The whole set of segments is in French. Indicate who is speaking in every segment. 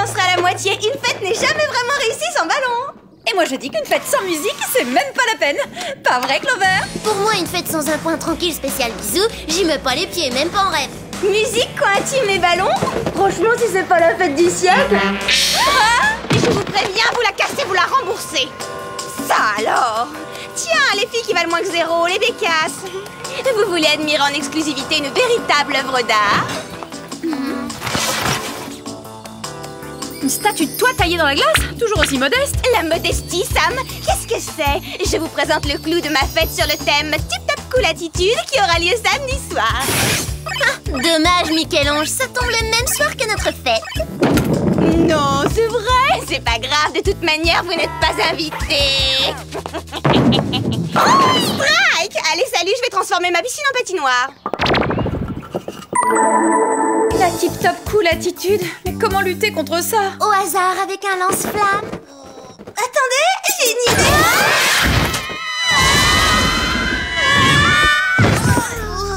Speaker 1: recommencerai à la moitié. Une fête n'est jamais vraiment réussie sans ballon.
Speaker 2: Et moi je dis qu'une fête sans musique, c'est même pas la peine. Pas vrai, Clover?
Speaker 3: Pour moi, une fête sans un coin tranquille spécial bisous, j'y mets pas les pieds, même pas en rêve.
Speaker 1: Musique, coin intime et ballon? Franchement, si c'est pas la fête du siècle. Je vous préviens, vous la cassez, vous la remboursez. Ça alors? Tiens, les filles qui valent moins que zéro, les bécasses. Vous voulez admirer en exclusivité une véritable œuvre d'art?
Speaker 2: Une statue de toi taillée dans la glace? Toujours aussi modeste?
Speaker 1: La modestie, Sam, qu'est-ce que c'est? Je vous présente le clou de ma fête sur le thème Tip Top Cool Attitude qui aura lieu samedi soir.
Speaker 3: Dommage, Michel-Ange, ça tombe le même soir que notre fête.
Speaker 1: Non, c'est vrai? C'est pas grave, de toute manière, vous n'êtes pas invité. Oh, strike! Allez, salut, je vais transformer ma piscine en patinoire.
Speaker 2: La tip-top cool attitude. Mais comment lutter contre ça?
Speaker 3: Au hasard, avec un lance-flamme.
Speaker 1: Attendez, j'ai une idée.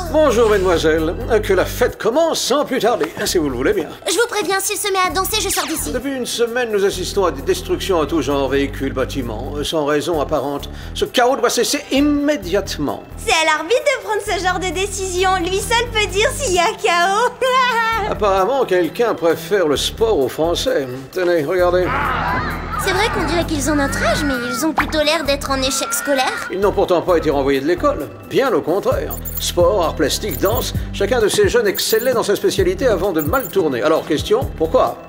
Speaker 4: Bonjour, mesdemoiselles. Que la fête commence sans plus tarder, si vous le voulez bien.
Speaker 3: Je vous préviens, s'il se met à danser, je sors d'ici.
Speaker 4: Depuis une semaine, nous assistons à des destructions en tout genre, véhicules, bâtiments, sans raison apparente. Ce chaos doit cesser immédiatement.
Speaker 1: C'est à l'arbitre de prendre ce genre de décision. Lui seul peut dire s'il y a chaos.
Speaker 4: Apparemment, quelqu'un préfère le sport aux Français. Tenez, regardez.
Speaker 3: C'est vrai qu'on dirait qu'ils ont notre âge, mais ils ont plutôt l'air d'être en échec scolaire.
Speaker 4: Ils n'ont pourtant pas été renvoyés de l'école. Bien au contraire. Sport, arts plastiques, danse, chacun de ces jeunes excellait dans sa spécialité avant de mal tourner. Alors, question, pourquoi?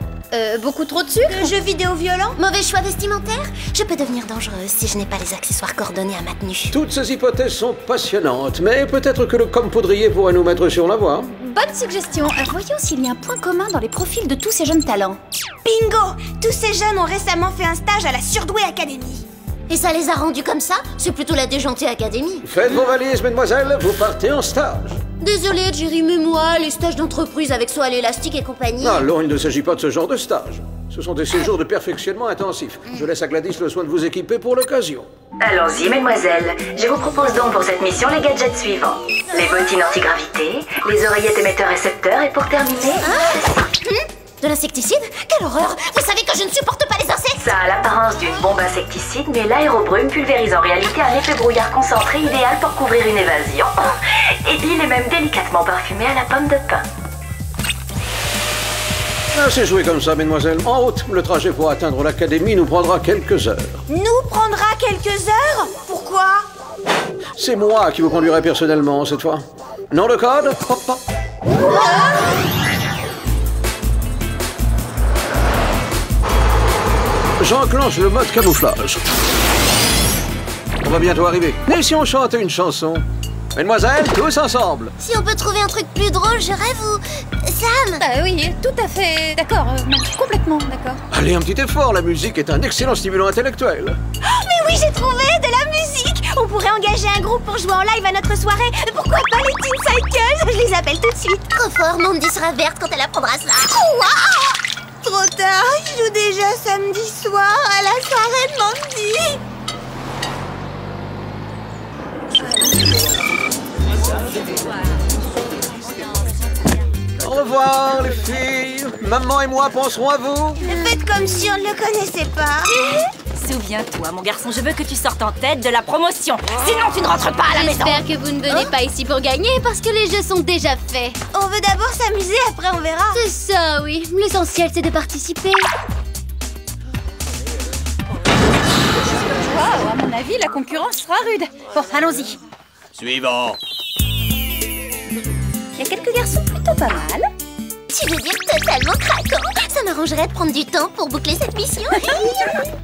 Speaker 2: Beaucoup trop de sucre?
Speaker 1: Jeux vidéo violents?
Speaker 3: Mauvais choix vestimentaire? Je peux devenir dangereuse si je n'ai pas les accessoires coordonnés à ma tenue.
Speaker 4: Toutes ces hypothèses sont passionnantes, mais peut-être que le com-poudrier pourrait nous mettre sur la voie.
Speaker 2: Bonne suggestion. Voyons s'il y a un point commun dans les profils de tous ces jeunes talents.
Speaker 1: Bingo! Tous ces jeunes ont récemment fait un stage à la Surdoué Academy.
Speaker 3: Et ça les a rendus comme ça? C'est plutôt la déjantée académie.
Speaker 4: Faites vos valises, mesdemoiselles, vous partez en stage.
Speaker 3: Désolée, Jerry, mais moi, les stages d'entreprise avec saut à l'élastique et compagnie...
Speaker 4: Non, il ne s'agit pas de ce genre de stage. Ce sont des séjours de perfectionnement intensifs. Je laisse à Gladys le soin de vous équiper pour l'occasion.
Speaker 5: Allons-y, mesdemoiselles. Je vous propose donc pour cette mission les gadgets suivants. Les bottines anti-gravité, les oreillettes émetteurs-récepteurs et pour terminer...
Speaker 3: De l'insecticide? Quelle horreur! Vous savez que je ne supporte pas les insectes!
Speaker 5: Ça a l'apparence d'une bombe insecticide, mais l'aérobrume pulvérise en réalité un effet brouillard concentré idéal pour couvrir une évasion. Et il est même délicatement parfumé à la pomme de pin.
Speaker 4: Ah, c'est joué comme ça, mesdemoiselles. En route, le trajet pour atteindre l'académie nous prendra quelques heures.
Speaker 1: Nous prendra quelques heures? Pourquoi?
Speaker 4: C'est moi qui vous conduirai personnellement cette fois. Nom de code? Hop, hop. J'enclenche le mode camouflage. On va bientôt arriver. Mais si on chante une chanson? Mesdemoiselles, tous ensemble.
Speaker 3: Si on peut trouver un truc plus drôle, je rêve ou... Sam!
Speaker 2: Oui, tout à fait. D'accord, complètement d'accord.
Speaker 4: Allez, un petit effort, la musique est un excellent stimulant intellectuel.
Speaker 1: Mais oui, j'ai trouvé de la musique! On pourrait engager un groupe pour jouer en live à notre soirée. Pourquoi pas les Teen Cycles? Je les appelle tout de suite.
Speaker 3: Trop fort, Mandy sera verte quand elle apprendra ça.
Speaker 1: Waouh! Trop tard, je joue déjà samedi soir à la soirée de Mandy.
Speaker 4: Au revoir, les filles. Maman et moi penserons à vous.
Speaker 1: Faites comme si on ne le connaissait pas.
Speaker 6: Souviens-toi, mon garçon, je veux que tu sortes en tête de la promotion. Sinon, tu ne rentres pas à la maison.
Speaker 3: J'espère que vous ne venez pas ici pour gagner parce que les jeux sont déjà faits.
Speaker 1: On veut d'abord s'amuser, après on verra.
Speaker 3: C'est ça, oui. L'essentiel, c'est de participer.
Speaker 2: Waouh, à mon avis, la concurrence sera rude. Bon, allons-y.
Speaker 7: Suivant.
Speaker 2: Il y a quelques garçons plutôt pas mal.
Speaker 3: Tu veux dire totalement craquant? Ça m'arrangerait de prendre du temps pour boucler cette mission.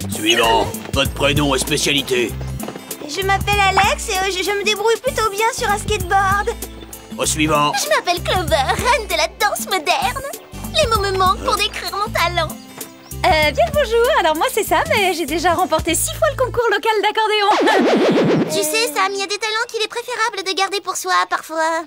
Speaker 7: Suivant. Votre prénom et spécialité.
Speaker 1: Je m'appelle Alex et je me débrouille plutôt bien sur un skateboard.
Speaker 7: Au suivant.
Speaker 3: Je m'appelle Clover, reine de la danse moderne. Les mots me manquent pour décrire mon talent.
Speaker 2: Bien le bonjour, alors moi c'est Sam et j'ai déjà remporté 6 fois le concours local d'accordéon.
Speaker 3: Tu sais, Sam, il y a des talents qu'il est préférable de garder pour soi, parfois.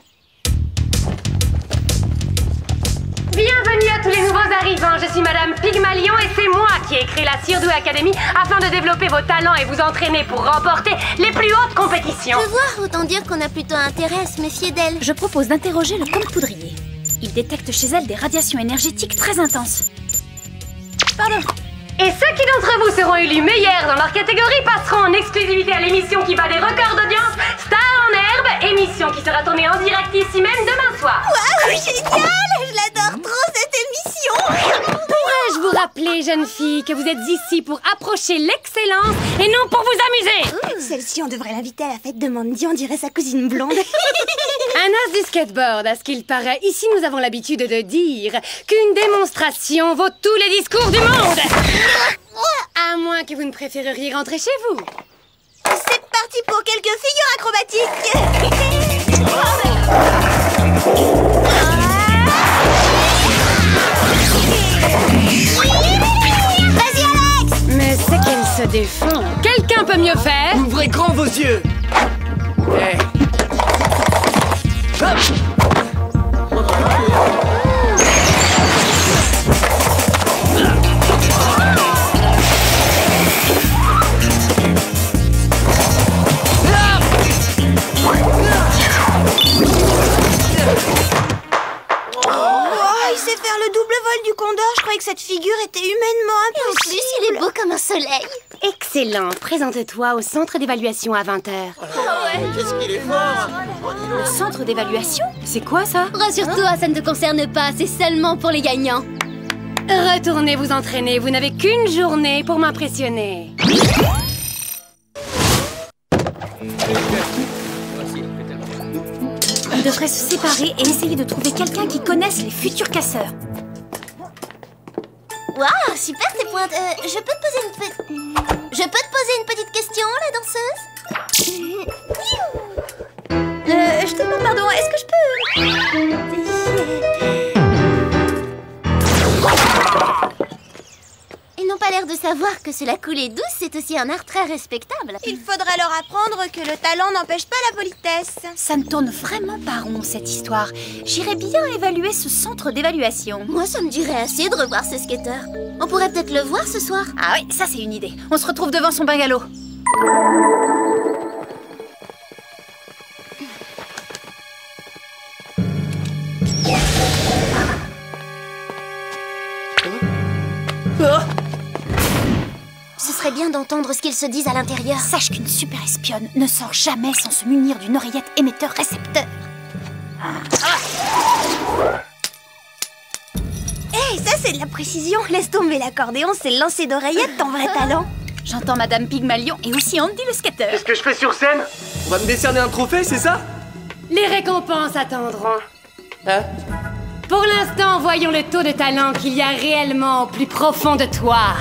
Speaker 8: Bienvenue à tous les nouveaux arrivants, je suis Madame Pygmalion et c'est moi qui ai créé la Surdoué Academy afin de développer vos talents et vous entraîner pour remporter les plus hautes compétitions.
Speaker 3: Tu vois, autant dire qu'on a plutôt intérêt à se méfier d'elle.
Speaker 2: Je propose d'interroger le com-poudrier. Il détecte chez elle des radiations énergétiques très intenses. pardon.
Speaker 8: Et ceux qui d'entre vous seront élus meilleurs dans leur catégorie passeront en exclusivité à l'émission qui bat des records d'audience, Star en herbe, émission qui sera tournée en direct ici même demain soir.
Speaker 1: Waouh, génial! Je l'adore trop cette émission!
Speaker 8: Pourrais-je vous rappeler, jeune fille, que vous êtes ici pour approcher l'excellence et non pour vous amuser?
Speaker 1: Celle-ci, on devrait l'inviter à la fête de Mandy, on dirait sa cousine blonde.
Speaker 8: Un as du skateboard, à ce qu'il paraît. Ici, nous avons l'habitude de dire qu'une démonstration vaut tous les discours du monde. À moins que vous ne préféreriez rentrer chez vous.
Speaker 1: C'est parti pour quelques figures acrobatiques.
Speaker 3: Vas-y, Alex!
Speaker 8: Mais c'est qu'elle se défend. Quelqu'un peut mieux faire?
Speaker 9: Ouvrez grand vos yeux. Hey. Hop.
Speaker 1: Il sait faire le double vol du condor. Je croyais que cette figure était humainement
Speaker 3: En
Speaker 1: impossible.
Speaker 3: plus, il est beau comme un soleil.
Speaker 8: Excellent. Présente-toi au centre d'évaluation à 20h.
Speaker 9: Qu'est-ce qu'il est fort.
Speaker 2: Le centre d'évaluation? C'est quoi ça?
Speaker 3: Rassure-toi, ça ne te concerne pas, c'est seulement pour les gagnants.
Speaker 8: Retournez vous entraîner, vous n'avez qu'une journée pour m'impressionner.
Speaker 2: On devrait se séparer et essayer de trouver quelqu'un qui connaisse les futurs casseurs.
Speaker 3: Waouh, super tes pointes. Je peux te poser une petite question, la danseuse?
Speaker 2: Je te demande pardon, est-ce que je peux...
Speaker 3: Ils n'ont pas l'air de savoir que se la couler douce, c'est aussi un art très respectable.
Speaker 1: Il faudra leur apprendre que le talent n'empêche pas la politesse.
Speaker 2: Ça ne tourne vraiment pas rond, cette histoire. J'irais bien évaluer ce centre d'évaluation.
Speaker 3: Moi, ça me dirait assez de revoir ce skateur. On pourrait peut-être le voir ce soir.
Speaker 2: Ah oui, ça c'est une idée. On se retrouve devant son bungalow.
Speaker 3: Ce serait bien d'entendre ce qu'ils se disent à l'intérieur.
Speaker 2: Sache qu'une super espionne ne sort jamais sans se munir d'une oreillette émetteur-récepteur.
Speaker 1: Hey, ça c'est de la précision. Laisse tomber l'accordéon, c'est le lancer d'oreillette, ton vrai talent.
Speaker 2: J'entends Madame Pygmalion et aussi Andy le skateur.
Speaker 9: Qu'est-ce que je fais sur scène? On va me décerner un trophée, c'est ça?
Speaker 8: Les récompenses attendront.
Speaker 9: Hein?
Speaker 8: Pour l'instant, voyons le taux de talent qu'il y a réellement au plus profond de toi.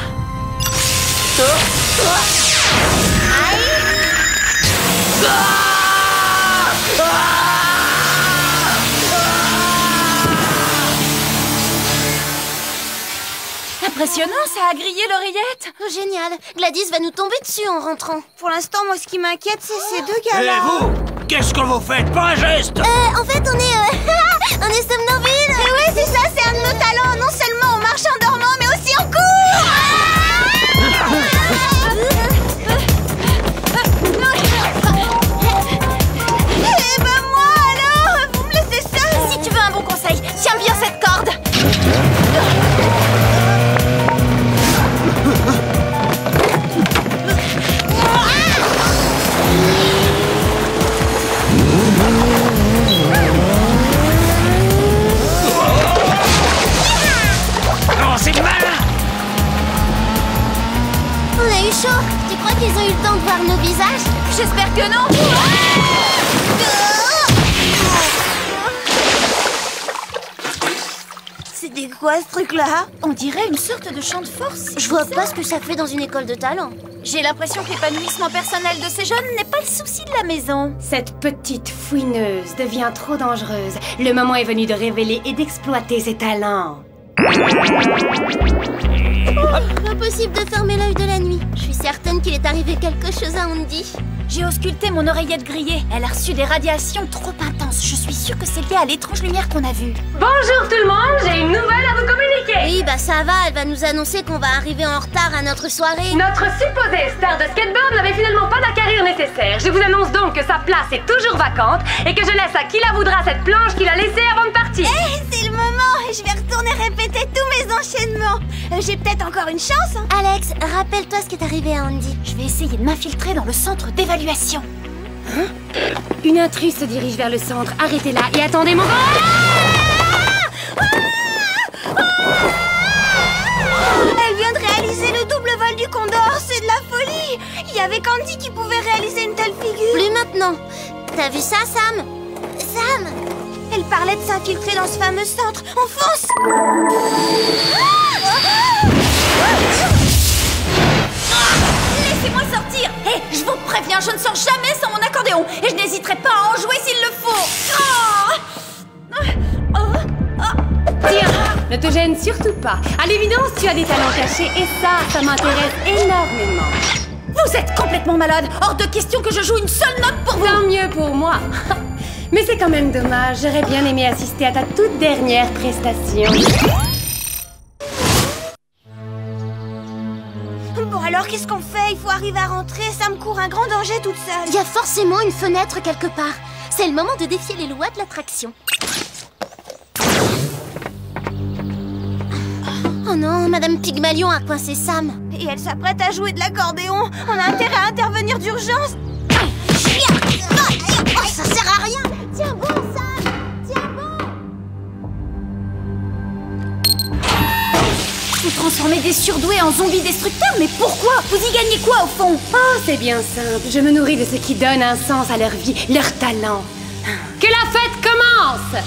Speaker 2: Impressionnant, ça a grillé l'oreillette.
Speaker 3: Oh, génial. Gladys va nous tomber dessus en rentrant.
Speaker 1: Pour l'instant, moi ce qui m'inquiète, c'est ces deux
Speaker 7: Et
Speaker 1: gars-là.
Speaker 7: vous? Qu'est-ce que vous faites? Pas un geste!
Speaker 3: En fait, on est... on est somnambule.
Speaker 1: Mais ouais, c'est ça, c'est un de nos talents. Non seulement on marche en dormant, mais aussi en cours. Eh ben moi alors, vous me laissez seule.
Speaker 2: Si tu veux un bon conseil, tiens bien cette corde.
Speaker 7: Oh, c'est malin!
Speaker 3: On a eu chaud. Tu crois qu'ils ont eu le temps de voir nos visages?
Speaker 2: J'espère que non.
Speaker 1: C'était quoi ce truc-là?
Speaker 2: On dirait une sorte de champ de force.
Speaker 3: Je vois pas ce que ça fait dans une école de talent.
Speaker 2: J'ai l'impression que l'épanouissement personnel de ces jeunes n'est pas le souci de la maison.
Speaker 8: Cette petite fouineuse devient trop dangereuse. Le moment est venu de révéler et d'exploiter ses talents.
Speaker 3: Impossible de fermer l'œil de la nuit. Je suis certaine qu'il est arrivé quelque chose à Andy.
Speaker 2: J'ai ausculté mon oreillette grillée. Elle a reçu des radiations trop intenses. Je suis sûre que c'est lié à l'étrange lumière qu'on a vue.
Speaker 8: Bonjour tout le monde, j'ai une nouvelle à vous communiquer.
Speaker 3: Oui, bah ça va, elle va nous annoncer qu'on va arriver en retard à notre soirée.
Speaker 8: Notre supposée star de skateboard n'avait finalement pas la carrure nécessaire. Je vous annonce donc que sa place est toujours vacante et que je laisse à qui la voudra cette planche qu'il a laissée avant de partir.
Speaker 1: C'est le moment. Vraiment, je vais retourner répéter tous mes enchaînements. J'ai peut-être encore une chance, hein.
Speaker 3: Alex, rappelle-toi ce qui est arrivé à Andy.
Speaker 2: Je vais essayer de m'infiltrer dans le centre d'évaluation.
Speaker 8: Une intruse se dirige vers le centre. Arrêtez-la et attendez mon...
Speaker 1: Elle vient de réaliser le double vol du Condor, c'est de la folie. Il y avait qu'Andy qui pouvait réaliser une telle figure.
Speaker 3: Plus maintenant. T'as vu ça, Sam? Sam!
Speaker 1: Elle parlait de s'infiltrer dans ce fameux centre. On fonce!
Speaker 2: Laissez-moi sortir. Hé, je vous préviens, je ne sors jamais sans mon accordéon. Et je n'hésiterai pas à en jouer s'il le faut.
Speaker 8: Tiens, ne te gêne surtout pas. À l'évidence, tu as des talents cachés et ça m'intéresse énormément.
Speaker 2: Vous êtes complètement malade. Hors de question que je joue une seule note pour vous.
Speaker 8: Tant mieux pour moi. Mais c'est quand même dommage. J'aurais bien aimé assister à ta toute dernière prestation.
Speaker 1: Bon alors, qu'est-ce qu'on fait? Il faut arriver à rentrer. Ça me court un grand danger toute seule.
Speaker 3: Il y a forcément une fenêtre quelque part. C'est le moment de défier les lois de l'attraction. Oh non, Madame Pygmalion a coincé Sam.
Speaker 1: Et elle s'apprête à jouer de l'accordéon. On a intérêt à intervenir d'urgence.
Speaker 3: Oh, ça sert à rien. Tiens bon, Sam. Tiens bon.
Speaker 2: Vous transformez des surdoués en zombies destructeurs, mais pourquoi? Vous y gagnez quoi au fond?
Speaker 8: Oh, c'est bien simple. Je me nourris de ce qui donne un sens à leur vie, leur talent. Que la fête commence!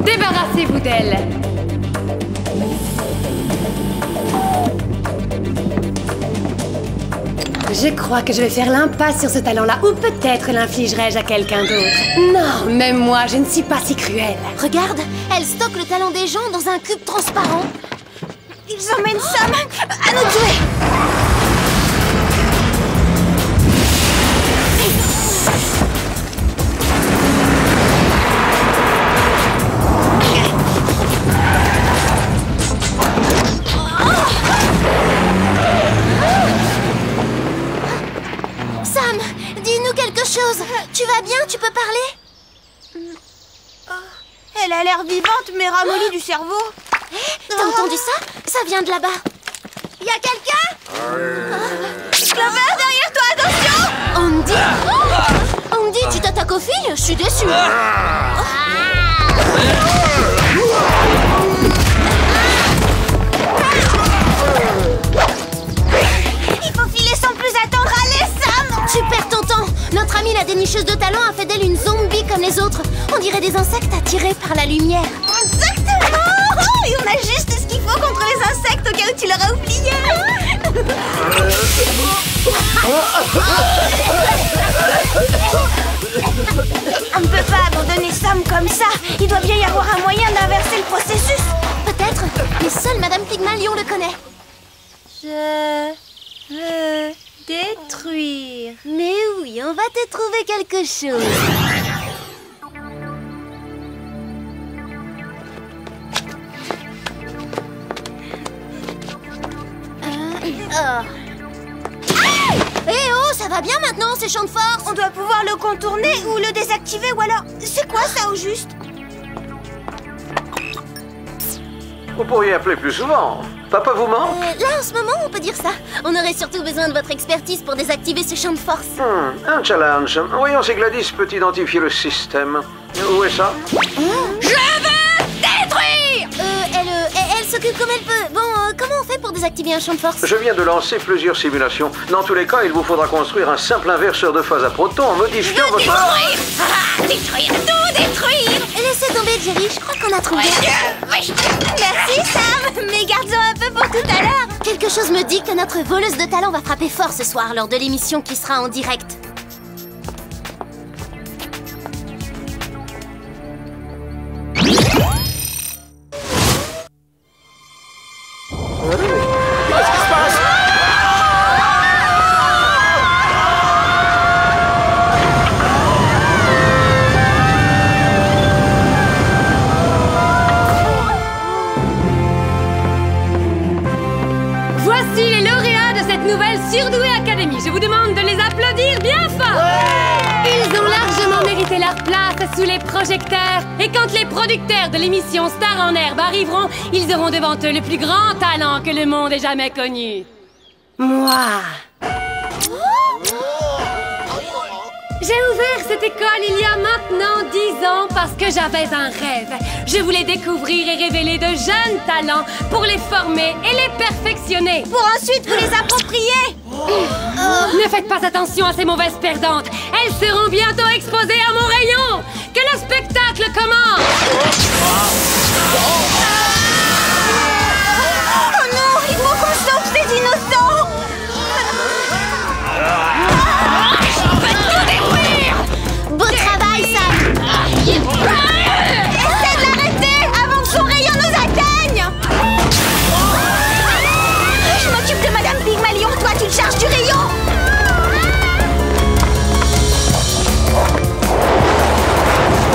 Speaker 8: Débarrassez-vous d'elle. Je crois que je vais faire l'impasse sur ce talent-là, ou peut-être l'infligerai-je à quelqu'un d'autre. Non, même moi, je ne suis pas si cruelle.
Speaker 3: Regarde, elle stocke le talent des gens dans un cube transparent.
Speaker 1: Ils emmènent Sam à nous tuer.
Speaker 3: Sam, dis-nous quelque chose. Tu vas bien? Tu peux parler?
Speaker 1: Elle a l'air vivante mais ramollie du cerveau.
Speaker 3: T'as entendu ça? Ça vient de là-bas.
Speaker 1: Y a quelqu'un? Clover, derrière toi, attention!
Speaker 3: Andy? Andy, tu t'attaques aux filles? Je suis déçue.
Speaker 1: Il faut filer sans plus attendre. Allez, Sam!
Speaker 3: Tu perds ton temps. Notre amie la dénicheuse de talent a fait d'elle une zombie comme les autres. On dirait des insectes attirés par la lumière.
Speaker 1: Exactement! Et on a juste ce qu'il faut contre les insectes au cas où tu l'auras oublié. On ne peut pas abandonner Sam comme ça. Il doit bien y avoir un moyen d'inverser le processus.
Speaker 3: Peut-être, mais seule Madame Pygmalion le connaît.
Speaker 1: Je veux détruire.
Speaker 3: Mais oui, on va te trouver quelque chose. Eh oh, ça va bien maintenant ces champs de force?
Speaker 1: On doit pouvoir le contourner ou le désactiver ou alors... C'est quoi ça au juste?
Speaker 4: Vous pourriez appeler plus souvent. Papa vous manque?
Speaker 3: Là, en ce moment, on peut dire ça. On aurait surtout besoin de votre expertise pour désactiver ce champ de force.
Speaker 4: Un challenge. Voyons si Gladys peut identifier le système. Où est ça?
Speaker 2: Je veux détruire!
Speaker 3: Elle s'occupe comme elle peut. Bon, comment on fait pour désactiver un champ de force?
Speaker 4: Je viens de lancer plusieurs simulations. Dans tous les cas, il vous faudra construire un simple inverseur de phase à protons en modifiant votre...
Speaker 2: Détruire! Détruire, tout détruire!
Speaker 3: Laissez tomber, Jerry, je crois qu'on a trouvé.
Speaker 1: Merci, Sam. Mais gardons un peu pour tout à l'heure.
Speaker 3: Quelque chose me dit que notre voleuse de talent va frapper fort ce soir lors de l'émission qui sera en direct.
Speaker 8: nouvelle Surdoué Academy. Je vous demande de les applaudir bien fort. Ils ont largement mérité leur place sous les projecteurs. Et quand les producteurs de l'émission Star en Herbe arriveront, ils auront devant eux le plus grand talent que le monde ait jamais connu. Moi. J'ai ouvert cette école il y a maintenant 10 ans parce que j'avais un rêve. Je voulais découvrir et révéler de jeunes talents pour les former et les perfectionner.
Speaker 1: Pour ensuite vous les approprier.
Speaker 8: Ne faites pas attention à ces mauvaises perdantes. Elles seront bientôt exposées à mon rayon. Que le spectacle commence.
Speaker 1: Oh non, il faut qu'on sauve ces innocents.
Speaker 3: Beau travail, Sam.
Speaker 1: Essaie de l'arrêter avant que son rayon nous atteigne. Je m'occupe de Madame Pygmalion, toi tu te charges du rayon.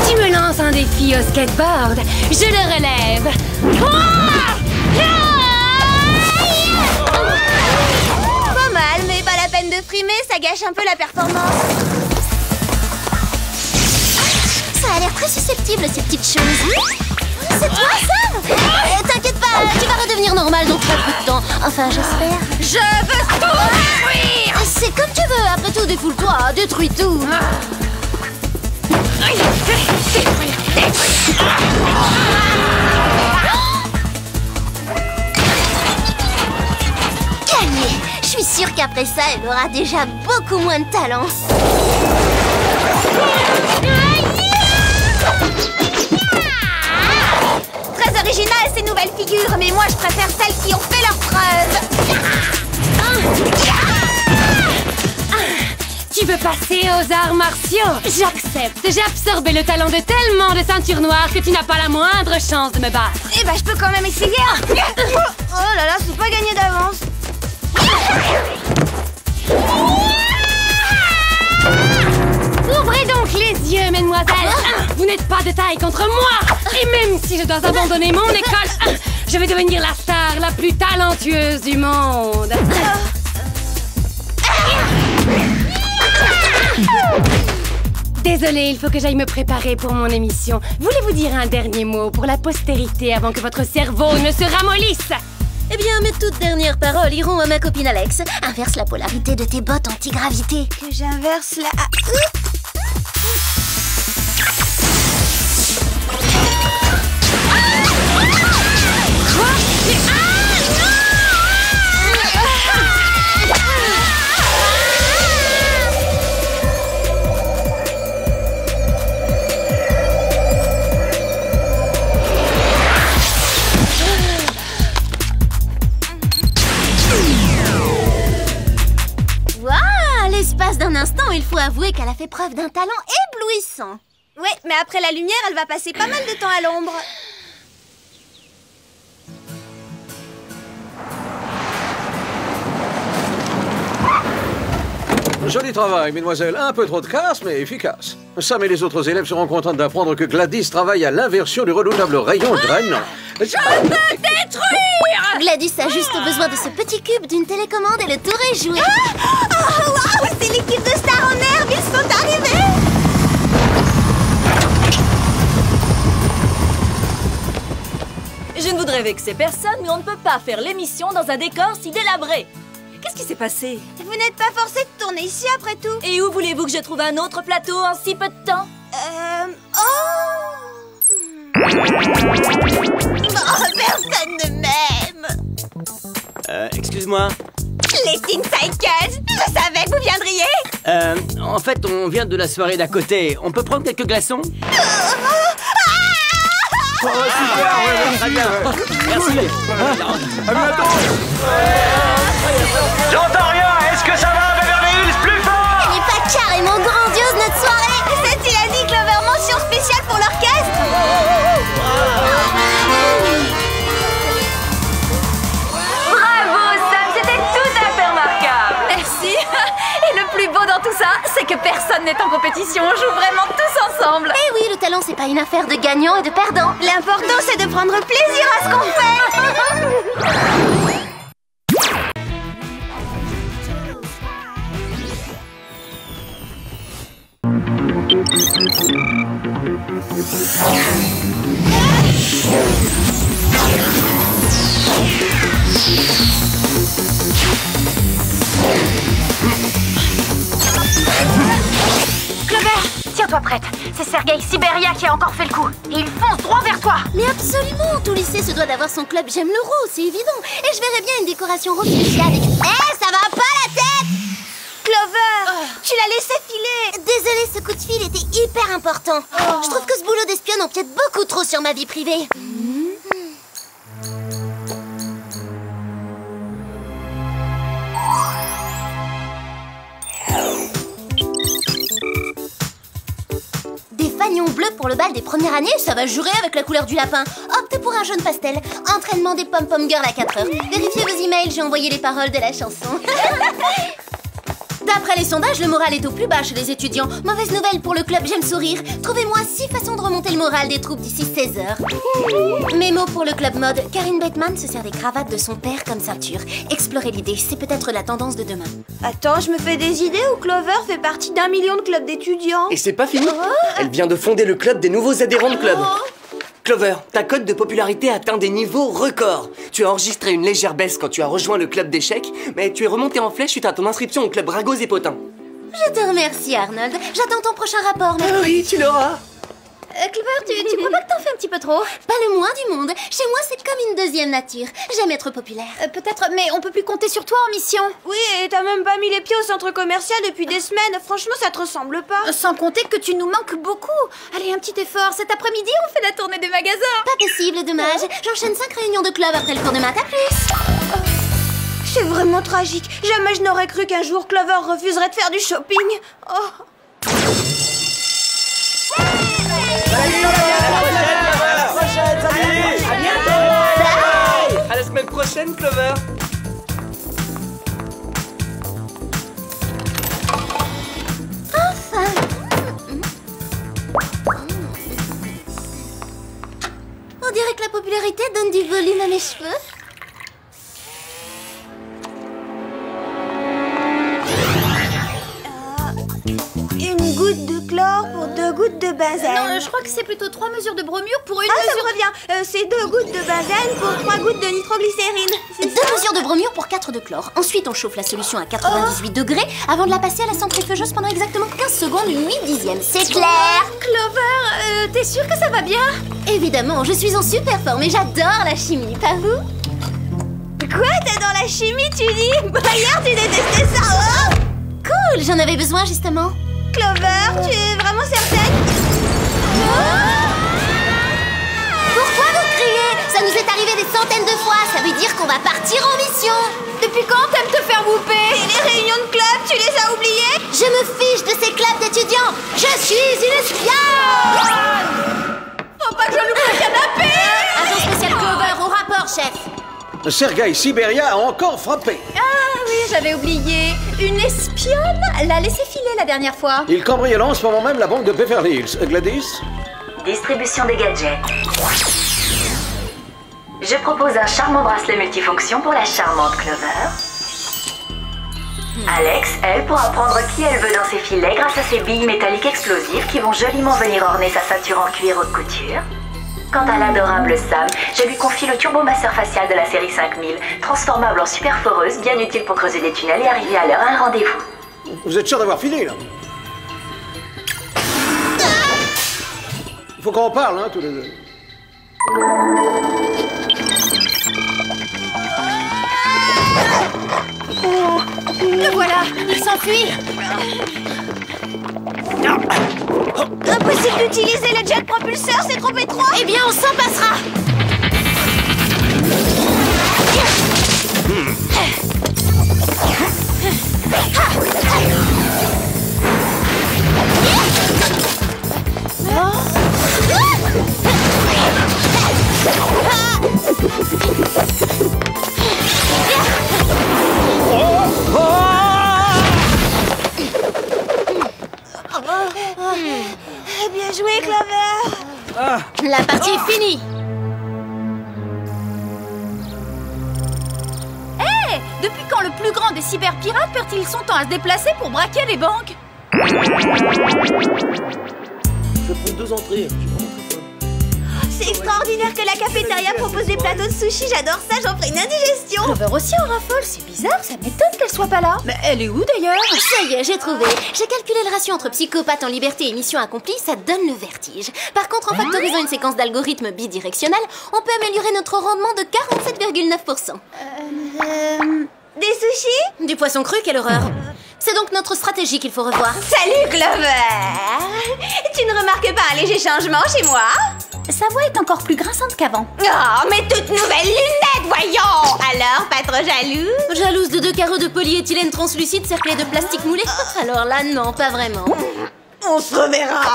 Speaker 8: Tu me lances un défi au skateboard. Je le relève.
Speaker 1: Pas mal, mais pas la peine de frimer, ça gâche un peu la performance.
Speaker 3: Ça a l'air très susceptible, ces petites choses. C'est toi, Sam. T'inquiète pas, tu vas redevenir normal dans très peu de temps. Enfin, j'espère.
Speaker 1: Je veux tout détruire.
Speaker 3: C'est comme tu veux, après tout, défoule-toi, détruis tout. Gagné. Je suis sûre qu'après ça, elle aura déjà beaucoup moins de talent.
Speaker 1: Très originales ces nouvelles figures, mais moi je préfère celles qui ont fait leurs preuves.
Speaker 8: Tu veux passer aux arts martiaux? J'accepte. J'ai absorbé le talent de tellement de ceintures noires que tu n'as pas la moindre chance de me battre.
Speaker 1: Eh ben je peux quand même essayer. Oh là là, c'est pas gagné d'avance.
Speaker 8: Ouvrez donc les yeux, mesdemoiselles. Vous n'êtes pas de taille contre moi. Et même si je dois abandonner mon école, je vais devenir la star la plus talentueuse du monde. Désolée, il faut que j'aille me préparer pour mon émission. Voulez-vous dire un dernier mot pour la postérité avant que votre cerveau ne se ramollisse?
Speaker 3: Eh bien, mes toutes dernières paroles iront à ma copine Alex. Inverse la polarité de tes bottes anti-gravité.
Speaker 1: Que j'inverse la...
Speaker 3: L'espace d'un instant, il faut avouer qu'elle a fait preuve d'un talent éblouissant.
Speaker 1: Ouais, mais après la lumière, elle va passer pas mal de temps à l'ombre.
Speaker 4: Joli travail, mesdemoiselles. Un peu trop de casse, mais efficace. Sam et les autres élèves seront contents d'apprendre que Gladys travaille à l'inversion du redoutable rayon drainant.
Speaker 1: Je peux détruire!
Speaker 3: Gladys a juste besoin de ce petit cube d'une télécommande et le tour est joué.
Speaker 1: Oh, waouh! C'est l'équipe de Star en Herbe, ils sont arrivés!
Speaker 6: Je ne voudrais vexer personne, mais on ne peut pas faire l'émission dans un décor si délabré. Qu'est-ce qui s'est passé?
Speaker 1: Vous n'êtes pas forcé de tourner ici après tout.
Speaker 6: Et où voulez-vous que je trouve un autre plateau en si peu de temps?
Speaker 1: Personne ne m'aime.
Speaker 9: Excuse-moi.
Speaker 1: Les Teen Psychers, je savais que vous viendriez.
Speaker 9: En fait, on vient de la soirée d'à côté. On peut prendre quelques glaçons?
Speaker 4: Oh, super,
Speaker 9: très bien. Merci.
Speaker 10: J'entends rien. Est-ce que ça va, Beverly Hills? Plus fort!
Speaker 3: Elle n'est pas carrément grandiose, notre soirée.
Speaker 1: C'est-il a dit Clover, mention spéciale pour l'orchestre.
Speaker 6: Bravo, Sam, c'était tout à fait remarquable. Merci. Et le plus beau dans tout ça, c'est que personne n'est en compétition. On joue vraiment tous ensemble.
Speaker 3: Eh oui, le talent, c'est pas une affaire de gagnants et de perdants.
Speaker 1: L'important, c'est de prendre plaisir à ce qu'on fait.
Speaker 6: Clover, tiens-toi prête. C'est Sergei Siberia qui a encore fait le coup. Et il fonce droit vers toi.
Speaker 3: Mais absolument, tout lycée se doit d'avoir son club J'aime l'euro, c'est évident. Et je verrais bien une décoration rose fléchée avec... ça va pas la tête!
Speaker 1: Clover, tu l'as laissé filer.
Speaker 3: Désolée, ce coup de fil était hyper important. Je trouve que ce boulot d'espionne empiète beaucoup trop sur ma vie privée. Des fanions bleus pour le bal des premières années, ça va jurer avec la couleur du lapin. Optez pour un jaune pastel. Entraînement des pom-pom girls à 4 heures. Vérifiez vos emails, j'ai envoyé les paroles de la chanson. D'après les sondages, le moral est au plus bas chez les étudiants. Mauvaise nouvelle pour le club J'aime sourire. Trouvez-moi 6 façons de remonter le moral des troupes d'ici 16 heures. Mémo pour le club mode. Karine Bateman se sert des cravates de son père comme ceinture. Explorez l'idée, c'est peut-être la tendance de demain.
Speaker 1: Attends, je me fais des idées où Clover fait partie d'1 million de clubs d'étudiants.
Speaker 11: Et c'est pas fini. Elle vient de fonder le club des nouveaux adhérents de club. Clover, ta cote de popularité atteint des niveaux records. Tu as enregistré une légère baisse quand tu as rejoint le club d'échecs, mais tu es remonté en flèche suite à ton inscription au club Ragos et Potins.
Speaker 3: Je te remercie, Arnold. J'attends ton prochain rapport, mais...
Speaker 11: Oui, tu l'auras.
Speaker 3: Clover, tu crois pas que t'en fais un petit peu trop? Pas le moins du monde. Chez moi, c'est comme une deuxième nature. J'aime être populaire.
Speaker 2: Peut-être, mais on peut plus compter sur toi en mission.
Speaker 1: Oui, et t'as même pas mis les pieds au centre commercial depuis des semaines. Franchement, ça te ressemble pas.
Speaker 2: Sans compter que tu nous manques beaucoup. Allez, un petit effort. Cet après-midi, on fait la tournée des magasins.
Speaker 3: Pas possible, dommage. J'enchaîne 5 réunions de club après le cours de maths. À plus.
Speaker 1: C'est vraiment tragique. Jamais je n'aurais cru qu'un jour Clover refuserait de faire du shopping. Oh.
Speaker 11: À la semaine prochaine, Clover.
Speaker 3: Enfin. On dirait que la popularité donne du volume à mes cheveux.
Speaker 1: Une goutte de chlore pour 2 gouttes de benzène.
Speaker 2: Non, je crois que c'est plutôt 3 mesures de bromure pour une
Speaker 1: ça
Speaker 2: mesure...
Speaker 1: me revient. C'est 2 gouttes de benzène pour 3 gouttes de nitroglycérine.
Speaker 3: 2 mesures de bromure pour 4 de chlore. Ensuite, on chauffe la solution à 98 degrés avant de la passer à la centrifugeuse pendant exactement 15 secondes, 8 dixièmes. C'est clair?
Speaker 2: Clover, t'es sûre que ça va bien?
Speaker 3: Évidemment, je suis en super forme et j'adore la chimie, pas vous?
Speaker 1: Quoi? T'es dans la chimie, tu dis? Bah hier, tu détestais ça, oh!
Speaker 3: Cool, j'en avais besoin justement.
Speaker 1: Clover, tu es vraiment certaine?
Speaker 3: Pourquoi vous criez? Ça nous est arrivé des centaines de fois, ça veut dire qu'on va partir en mission.
Speaker 2: Depuis quand t'aimes te faire whooper?
Speaker 1: Et les réunions de club, tu les as oubliées?
Speaker 3: Je me fiche de ces clubs d'étudiants. Je suis une espionne.
Speaker 2: Faut pas que je loupe le canapé.
Speaker 3: Agent spécial Clover, au rapport, chef.
Speaker 4: Sergei Siberia a encore frappé.
Speaker 2: Ah oui, j'avais oublié. Une espionne l'a laissé filer la dernière fois.
Speaker 4: Il cambriole en ce moment même la banque de Beverly Hills. Gladys?
Speaker 5: Distribution des gadgets. Je propose un charmant bracelet multifonction pour la charmante Clover. Alex, elle, pourra prendre qui elle veut dans ses filets grâce à ses billes métalliques explosives qui vont joliment venir orner sa ceinture en cuir haute couture. Quant à l'adorable Sam, je lui confie le turbomasseur facial de la série 5000, transformable en super foreuse, bien utile pour creuser des tunnels et arriver à l'heure à un rendez-vous.
Speaker 4: Vous êtes sûr d'avoir fini, là? Faut qu'on parle, hein, tous les deux.
Speaker 2: Le voilà, il s'enfuit.
Speaker 1: Impossible d'utiliser le jet propulseur, c'est trop étroit.
Speaker 3: Eh bien, on s'en passera.
Speaker 1: Bien joué, Clover.
Speaker 3: La partie est finie.
Speaker 2: Hé, depuis quand le plus grand des cyberpirates perd-il son temps à se déplacer pour braquer les banques?
Speaker 9: je vais prendre 2 entrées. Je suis vraiment très fort.
Speaker 1: C'est extraordinaire que la cafétéria propose des plateaux de sushi. J'adore ça, j'en ferai une indigestion.
Speaker 2: Clover aussi en raffole, c'est bizarre, ça m'étonne qu'elle soit pas là. Mais elle est où d'ailleurs?
Speaker 3: Ça y est, j'ai trouvé. J'ai calculé le ratio entre psychopathe en liberté et mission accomplie, ça donne le vertige. Par contre, en factorisant une séquence d'algorithmes bidirectionnels, on peut améliorer notre rendement de 47,9%.
Speaker 1: Des sushis?
Speaker 3: Du poisson cru, quelle horreur. C'est donc notre stratégie qu'il faut revoir.
Speaker 1: Salut Clover. Tu ne remarques pas un léger changement chez moi?
Speaker 2: Sa voix est encore plus grinçante qu'avant.
Speaker 1: Oh, mais toutes nouvelles lunettes, voyons. Alors, pas trop jalouse?
Speaker 3: Jalouse de 2 carreaux de polyéthylène translucide cerclés de plastique moulé? Alors là, non, pas vraiment.
Speaker 1: On se reverra.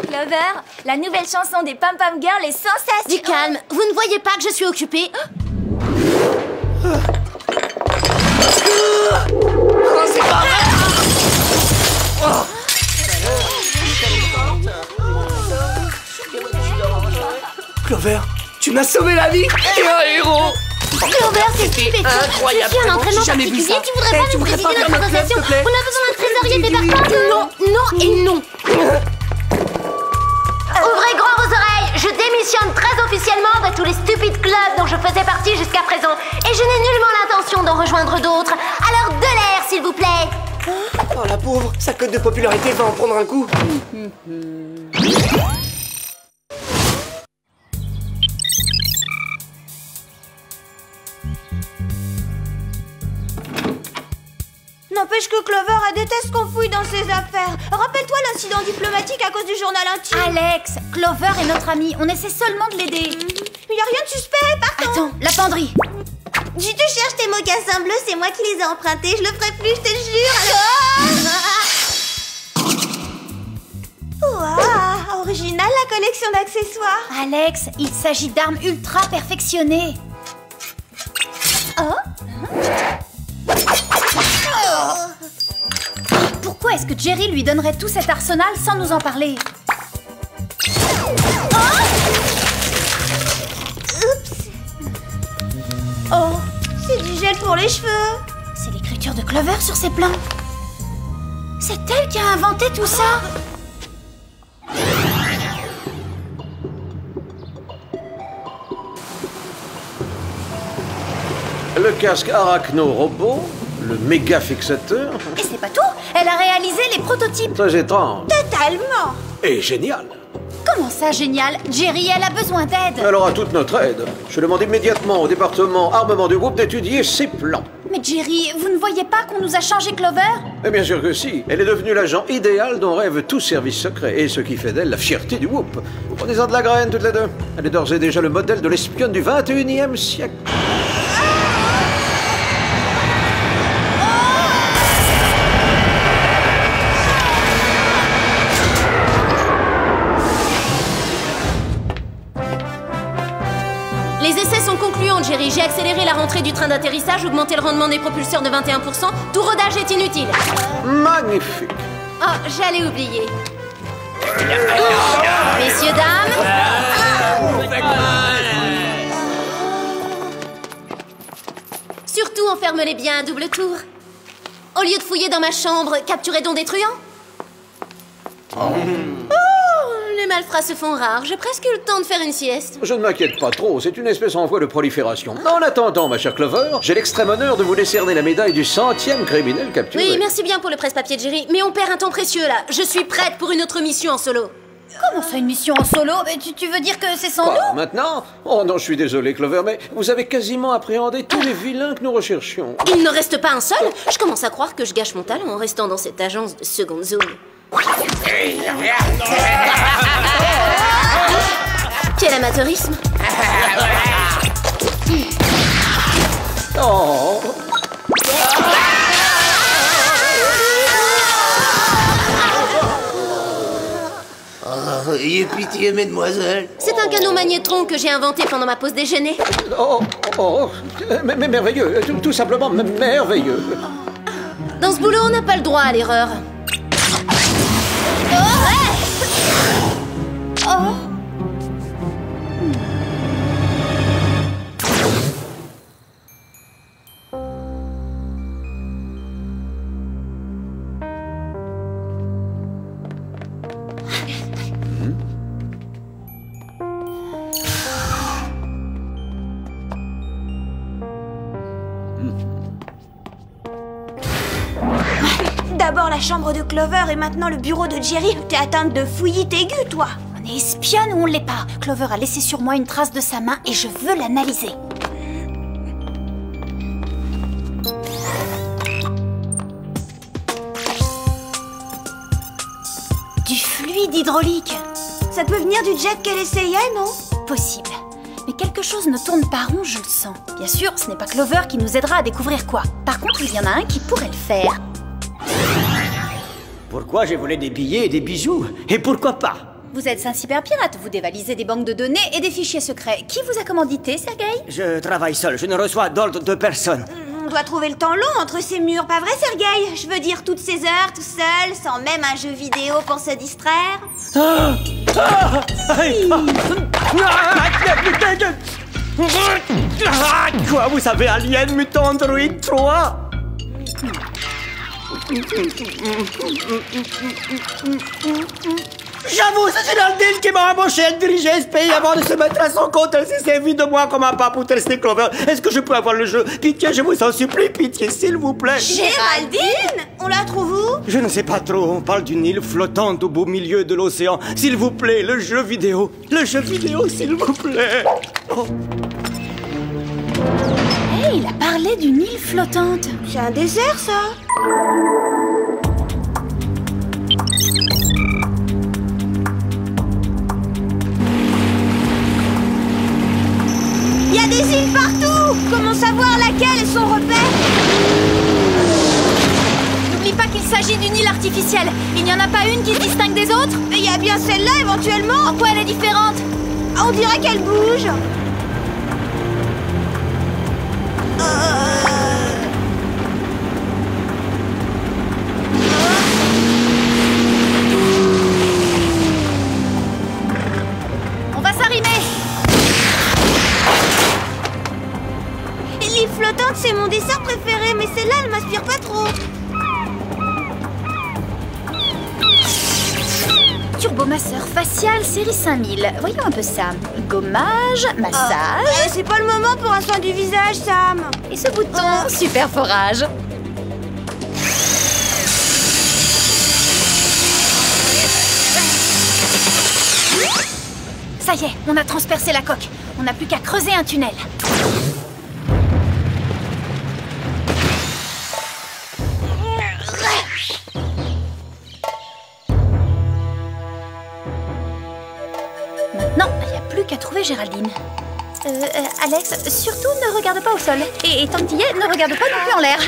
Speaker 2: Clover, la nouvelle chanson des Pam Pam Girls est sensationnelle.
Speaker 3: Du calme, vous ne voyez pas que je suis occupée?
Speaker 11: Oh, c'est pas vrai! Clover, tu m'as sauvé la vie! T'es un héros!
Speaker 3: Clover, c'est stupéfiant.
Speaker 11: Incroyable!
Speaker 3: Je suis un entraînement
Speaker 11: J'ai jamais vu
Speaker 3: particulier.
Speaker 11: ça.
Speaker 3: Tu voudrais
Speaker 11: Tu
Speaker 3: pas
Speaker 11: voudrais
Speaker 3: nous
Speaker 11: pas
Speaker 3: présider
Speaker 11: faire
Speaker 3: notre
Speaker 11: notre club,
Speaker 3: association?
Speaker 11: s'il te plaît?
Speaker 3: On a besoin d'un trésorier débarquant. Non, non et non. Ouvrez grand vos oreilles. Je démissionne très officiellement de tous les stupides clubs dont je faisais partie jusqu'à présent. Et je n'ai nullement l'intention d'en rejoindre d'autres. Alors de l'air, s'il vous plaît.
Speaker 11: Oh la pauvre, sa cote de popularité va en prendre un coup.
Speaker 1: N'empêche que Clover a déteste qu'on fouille dans ses affaires. Rappelle-toi l'incident diplomatique à cause du journal intime.
Speaker 2: Alex, Clover est notre amie, on essaie seulement de l'aider.
Speaker 1: Il y a rien de suspect, partons.
Speaker 2: Attends, la penderie.
Speaker 1: Si tu cherches tes mocassins bleus, c'est moi qui les ai empruntés. Je le ferai plus, je te jure. Waouh, original la collection d'accessoires.
Speaker 2: Alex, il s'agit d'armes ultra perfectionnées. Pourquoi est-ce que Jerry lui donnerait tout cet arsenal sans nous en parler?
Speaker 1: Oups. Oh, c'est du gel pour les cheveux.
Speaker 2: C'est l'écriture de Clover sur ses plans. C'est elle qui a inventé tout ça.
Speaker 4: Le casque arachno-robot, le méga fixateur,
Speaker 2: Et c'est pas tout, elle a réalisé les prototypes.
Speaker 4: très étrange
Speaker 1: Totalement.
Speaker 4: et génial.
Speaker 2: Comment ça, génial? Jerry, elle a besoin d'aide.
Speaker 4: Elle aura toute notre aide. Je demande immédiatement au département armement du groupe d'étudier ses plans.
Speaker 2: Mais Jerry, vous ne voyez pas qu'on nous a changé Clover?
Speaker 4: Et bien sûr que si, elle est devenue l'agent idéal dont rêve tout service secret, et ce qui fait d'elle la fierté du groupe. Prenez-en de la graine toutes les deux. Elle est d'ores et déjà le modèle de l'espionne du 21e siècle.
Speaker 3: Les essais sont concluants, Jerry. J'ai accéléré la rentrée du train d'atterrissage, augmenté le rendement des propulseurs de 21%. Tout rodage est inutile.
Speaker 4: Magnifique.
Speaker 3: Oh, j'allais oublier. Messieurs, dames. Surtout, enferme-les bien à double tour. Au lieu de fouiller dans ma chambre, capturez donc des truands. Oh, les malfrats se font rares. J'ai presque eu le temps de faire une sieste.
Speaker 4: Je ne m'inquiète pas trop, c'est une espèce en voie de prolifération. En attendant, ma chère Clover, j'ai l'extrême honneur de vous décerner la médaille du 100e criminel capturé.
Speaker 3: Oui, merci bien pour le presse-papier de Jerry, mais on perd un temps précieux là. Je suis prête pour une autre mission en solo.
Speaker 2: Comment ça, une mission en solo? Mais tu veux dire que c'est sans
Speaker 4: Quoi,
Speaker 2: nous?
Speaker 4: maintenant? Oh non, je suis désolé, Clover, mais vous avez quasiment appréhendé tous les vilains que nous recherchions.
Speaker 3: Il ne reste pas un seul. Je commence à croire que je gâche mon talent en restant dans cette agence de seconde zone. Quel amateurisme.
Speaker 4: Oh.
Speaker 9: Ayez pitié, mesdemoiselles.
Speaker 3: C'est un canot magnétron que j'ai inventé pendant ma pause déjeuner.
Speaker 4: Mais merveilleux, tout simplement merveilleux.
Speaker 3: Dans ce boulot, on n'a pas le droit à l'erreur.
Speaker 1: D'abord la chambre de Clover et maintenant le bureau de Jerry. T'es atteinte de fouillite aiguë, toi.
Speaker 2: On est espionne ou on l'est pas? Clover a laissé sur moi une trace de sa main et je veux l'analyser. Du fluide hydraulique.
Speaker 1: Ça peut venir du jet qu'elle essayait, non?
Speaker 2: Possible. Mais quelque chose ne tourne pas rond, je le sens. Bien sûr, ce n'est pas Clover qui nous aidera à découvrir quoi. Par contre, il y en a un qui pourrait le faire.
Speaker 9: Pourquoi j'ai volé des billets et des bijoux? Et pourquoi pas?
Speaker 2: Vous êtes un cyberpirate, vous dévalisez des banques de données et des fichiers secrets. Qui vous a commandité, Sergei?
Speaker 9: Je travaille seul, je ne reçois d'ordre de personne.
Speaker 1: On doit trouver le temps long entre ces murs, pas vrai, Sergei? Je veux dire, toutes ces heures, tout seul, sans même un jeu vidéo pour se distraire.
Speaker 9: Quoi, vous savez, Alien Mutant Android 3? J'avoue, c'est Geraldine qui m'a embauché à diriger ce pays avant de se mettre à son compte. Elle s'est servie de moi comme un pas pour tester Clover. Est-ce que je peux avoir le jeu? Pitié, je vous en supplie, pitié, s'il vous plaît.
Speaker 1: Géraldine? On la trouve où?
Speaker 9: Je ne sais pas trop, on parle d'une île flottante au beau milieu de l'océan. S'il vous plaît, le jeu vidéo. Le jeu vidéo, s'il vous plaît. Oh.
Speaker 2: Hey, il a parlé d'une île flottante.
Speaker 1: C'est un désert, ça. Il y a des îles partout! Comment savoir laquelle est son repère?
Speaker 2: N'oublie pas qu'il s'agit d'une île artificielle. Il n'y en a pas une qui se distingue des autres?
Speaker 1: Mais il y a bien celle-là, éventuellement!
Speaker 2: En quoi elle est différente?
Speaker 1: On dirait qu'elle bouge!
Speaker 2: On va s'arrimer!
Speaker 1: L'île flottante, c'est mon dessert préféré, mais celle-là, elle m'inspire pas trop.
Speaker 2: Turbomasseur facial série 5000. Voyons un peu ça. Gommage, massage.
Speaker 1: C'est pas le moment pour un soin du visage, Sam.
Speaker 2: Et ce bouton, super forage. Ça y est, on a transpercé la coque. On n'a plus qu'à creuser un tunnel. Maintenant, il n'y a plus qu'à trouver Géraldine. Alex, surtout ne regarde pas au sol. Et tant que tu y es, ne regarde pas non plus en l'air.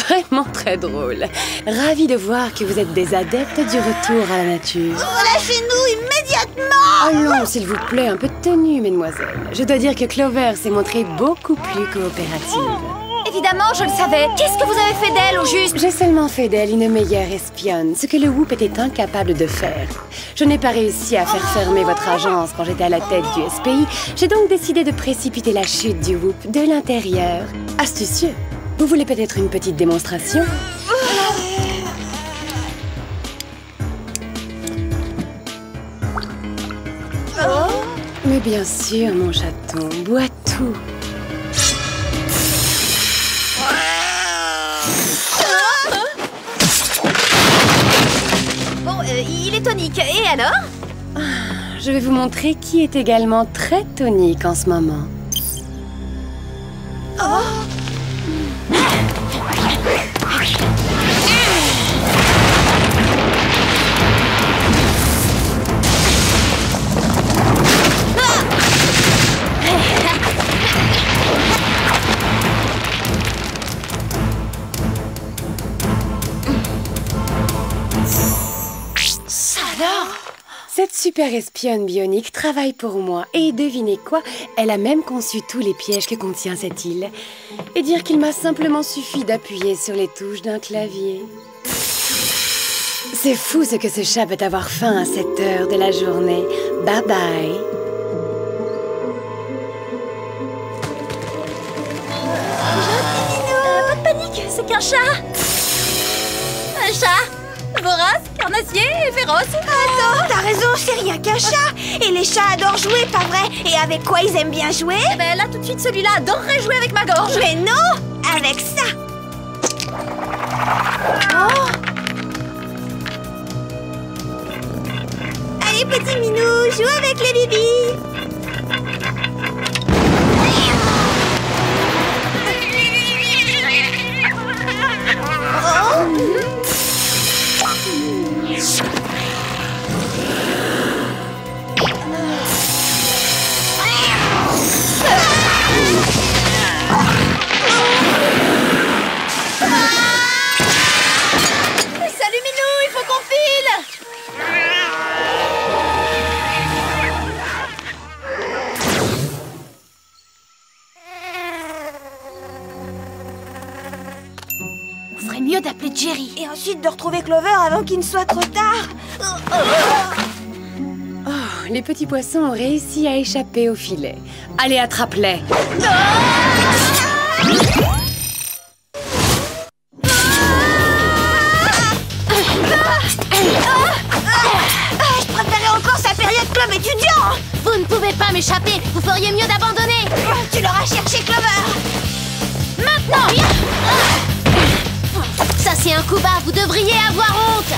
Speaker 8: Vraiment très drôle. Ravie de voir que vous êtes des adeptes du retour à la nature.
Speaker 1: Lâchez-nous immédiatement!
Speaker 8: Allons, s'il vous plaît, un peu de tenue, mesdemoiselles. Je dois dire que Clover s'est montrée beaucoup plus coopérative.
Speaker 2: Évidemment, je le savais. Qu'est-ce que vous avez fait d'elle, au juste?
Speaker 8: J'ai seulement fait d'elle une meilleure espionne, ce que le Whoop était incapable de faire. Je n'ai pas réussi à faire fermer votre agence quand j'étais à la tête du SPI. J'ai donc décidé de précipiter la chute du Whoop de l'intérieur. Astucieux. Vous voulez peut-être une petite démonstration? Mais bien sûr, mon chaton, bois tout.
Speaker 2: Bon, il est tonique. Et alors?
Speaker 8: Je vais vous montrer qui est également très tonique en ce moment. super espionne bionique travaille pour moi. Et devinez quoi? Elle a même conçu tous les pièges que contient cette île. Et dire qu'il m'a simplement suffi d'appuyer sur les touches d'un clavier. C'est fou ce que ce chat peut avoir faim à cette heure de la journée. Bye bye.
Speaker 2: Pas de panique, c'est qu'un chat. Un chat vorace, carnassier et féroce.
Speaker 1: Attends, t'as raison, c'est rien qu'un chat. Et les chats adorent jouer, pas vrai? Et avec quoi ils aiment bien jouer?
Speaker 2: Eh ben là, tout de suite, celui-là adorerait jouer avec ma gorge.
Speaker 1: Mais non, avec ça. Oh. Allez, petit minou, joue avec les bibis.
Speaker 2: Salut Minou, il faut qu'on file. On ferait mieux d'appeler Jerry.
Speaker 1: Et ensuite de retrouver Clover avant qu'il ne soit trop tard.
Speaker 8: Oh, les petits poissons ont réussi à échapper au filet. Allez, attrape-les.
Speaker 1: Je préférais encore sa période club étudiant.
Speaker 3: Vous ne pouvez pas m'échapper. Vous feriez mieux d'abandonner.
Speaker 1: Tu l'auras cherché, Clover.
Speaker 3: Maintenant. Ça, c'est un coup bas. Vous devriez avoir honte.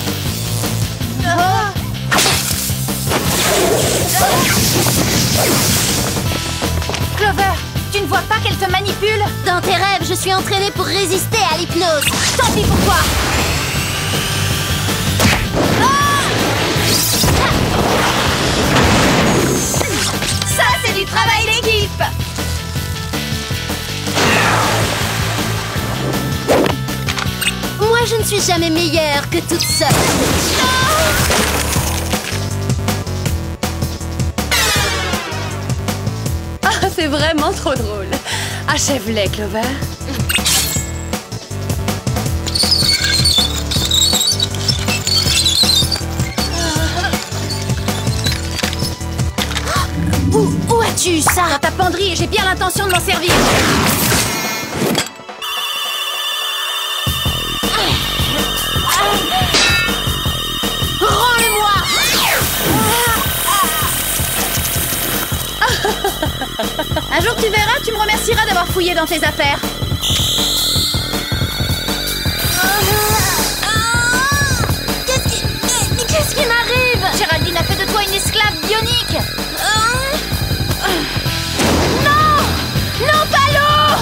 Speaker 2: Clover, tu ne vois pas qu'elle te manipule?
Speaker 3: Dans tes rêves, je suis entraînée pour résister à l'hypnose. Tant pis pour toi.
Speaker 2: Ça, c'est du travail d'équipe.
Speaker 3: Moi, je ne suis jamais meilleure que toute seule.
Speaker 8: Ah, c'est vraiment trop drôle. Achève-les, Clover.
Speaker 3: Où as-tu ça?
Speaker 2: Dans ta penderie et j'ai bien l'intention de m'en servir.
Speaker 3: Rends-le-moi.
Speaker 2: Un jour tu verras, tu me remercieras d'avoir fouillé dans tes affaires.
Speaker 3: Qu'est-ce qui m'arrive?
Speaker 2: Géraldine a fait de toi une esclave bionique.
Speaker 3: Non! Non, pas l'eau!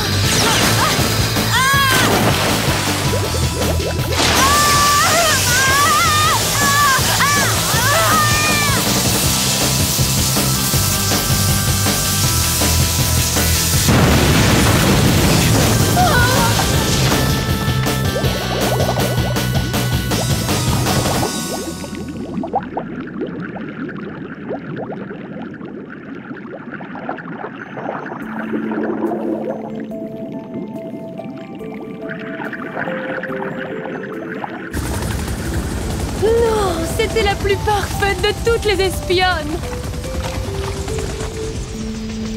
Speaker 8: Non, c'était la plus parfaite de toutes les espionnes.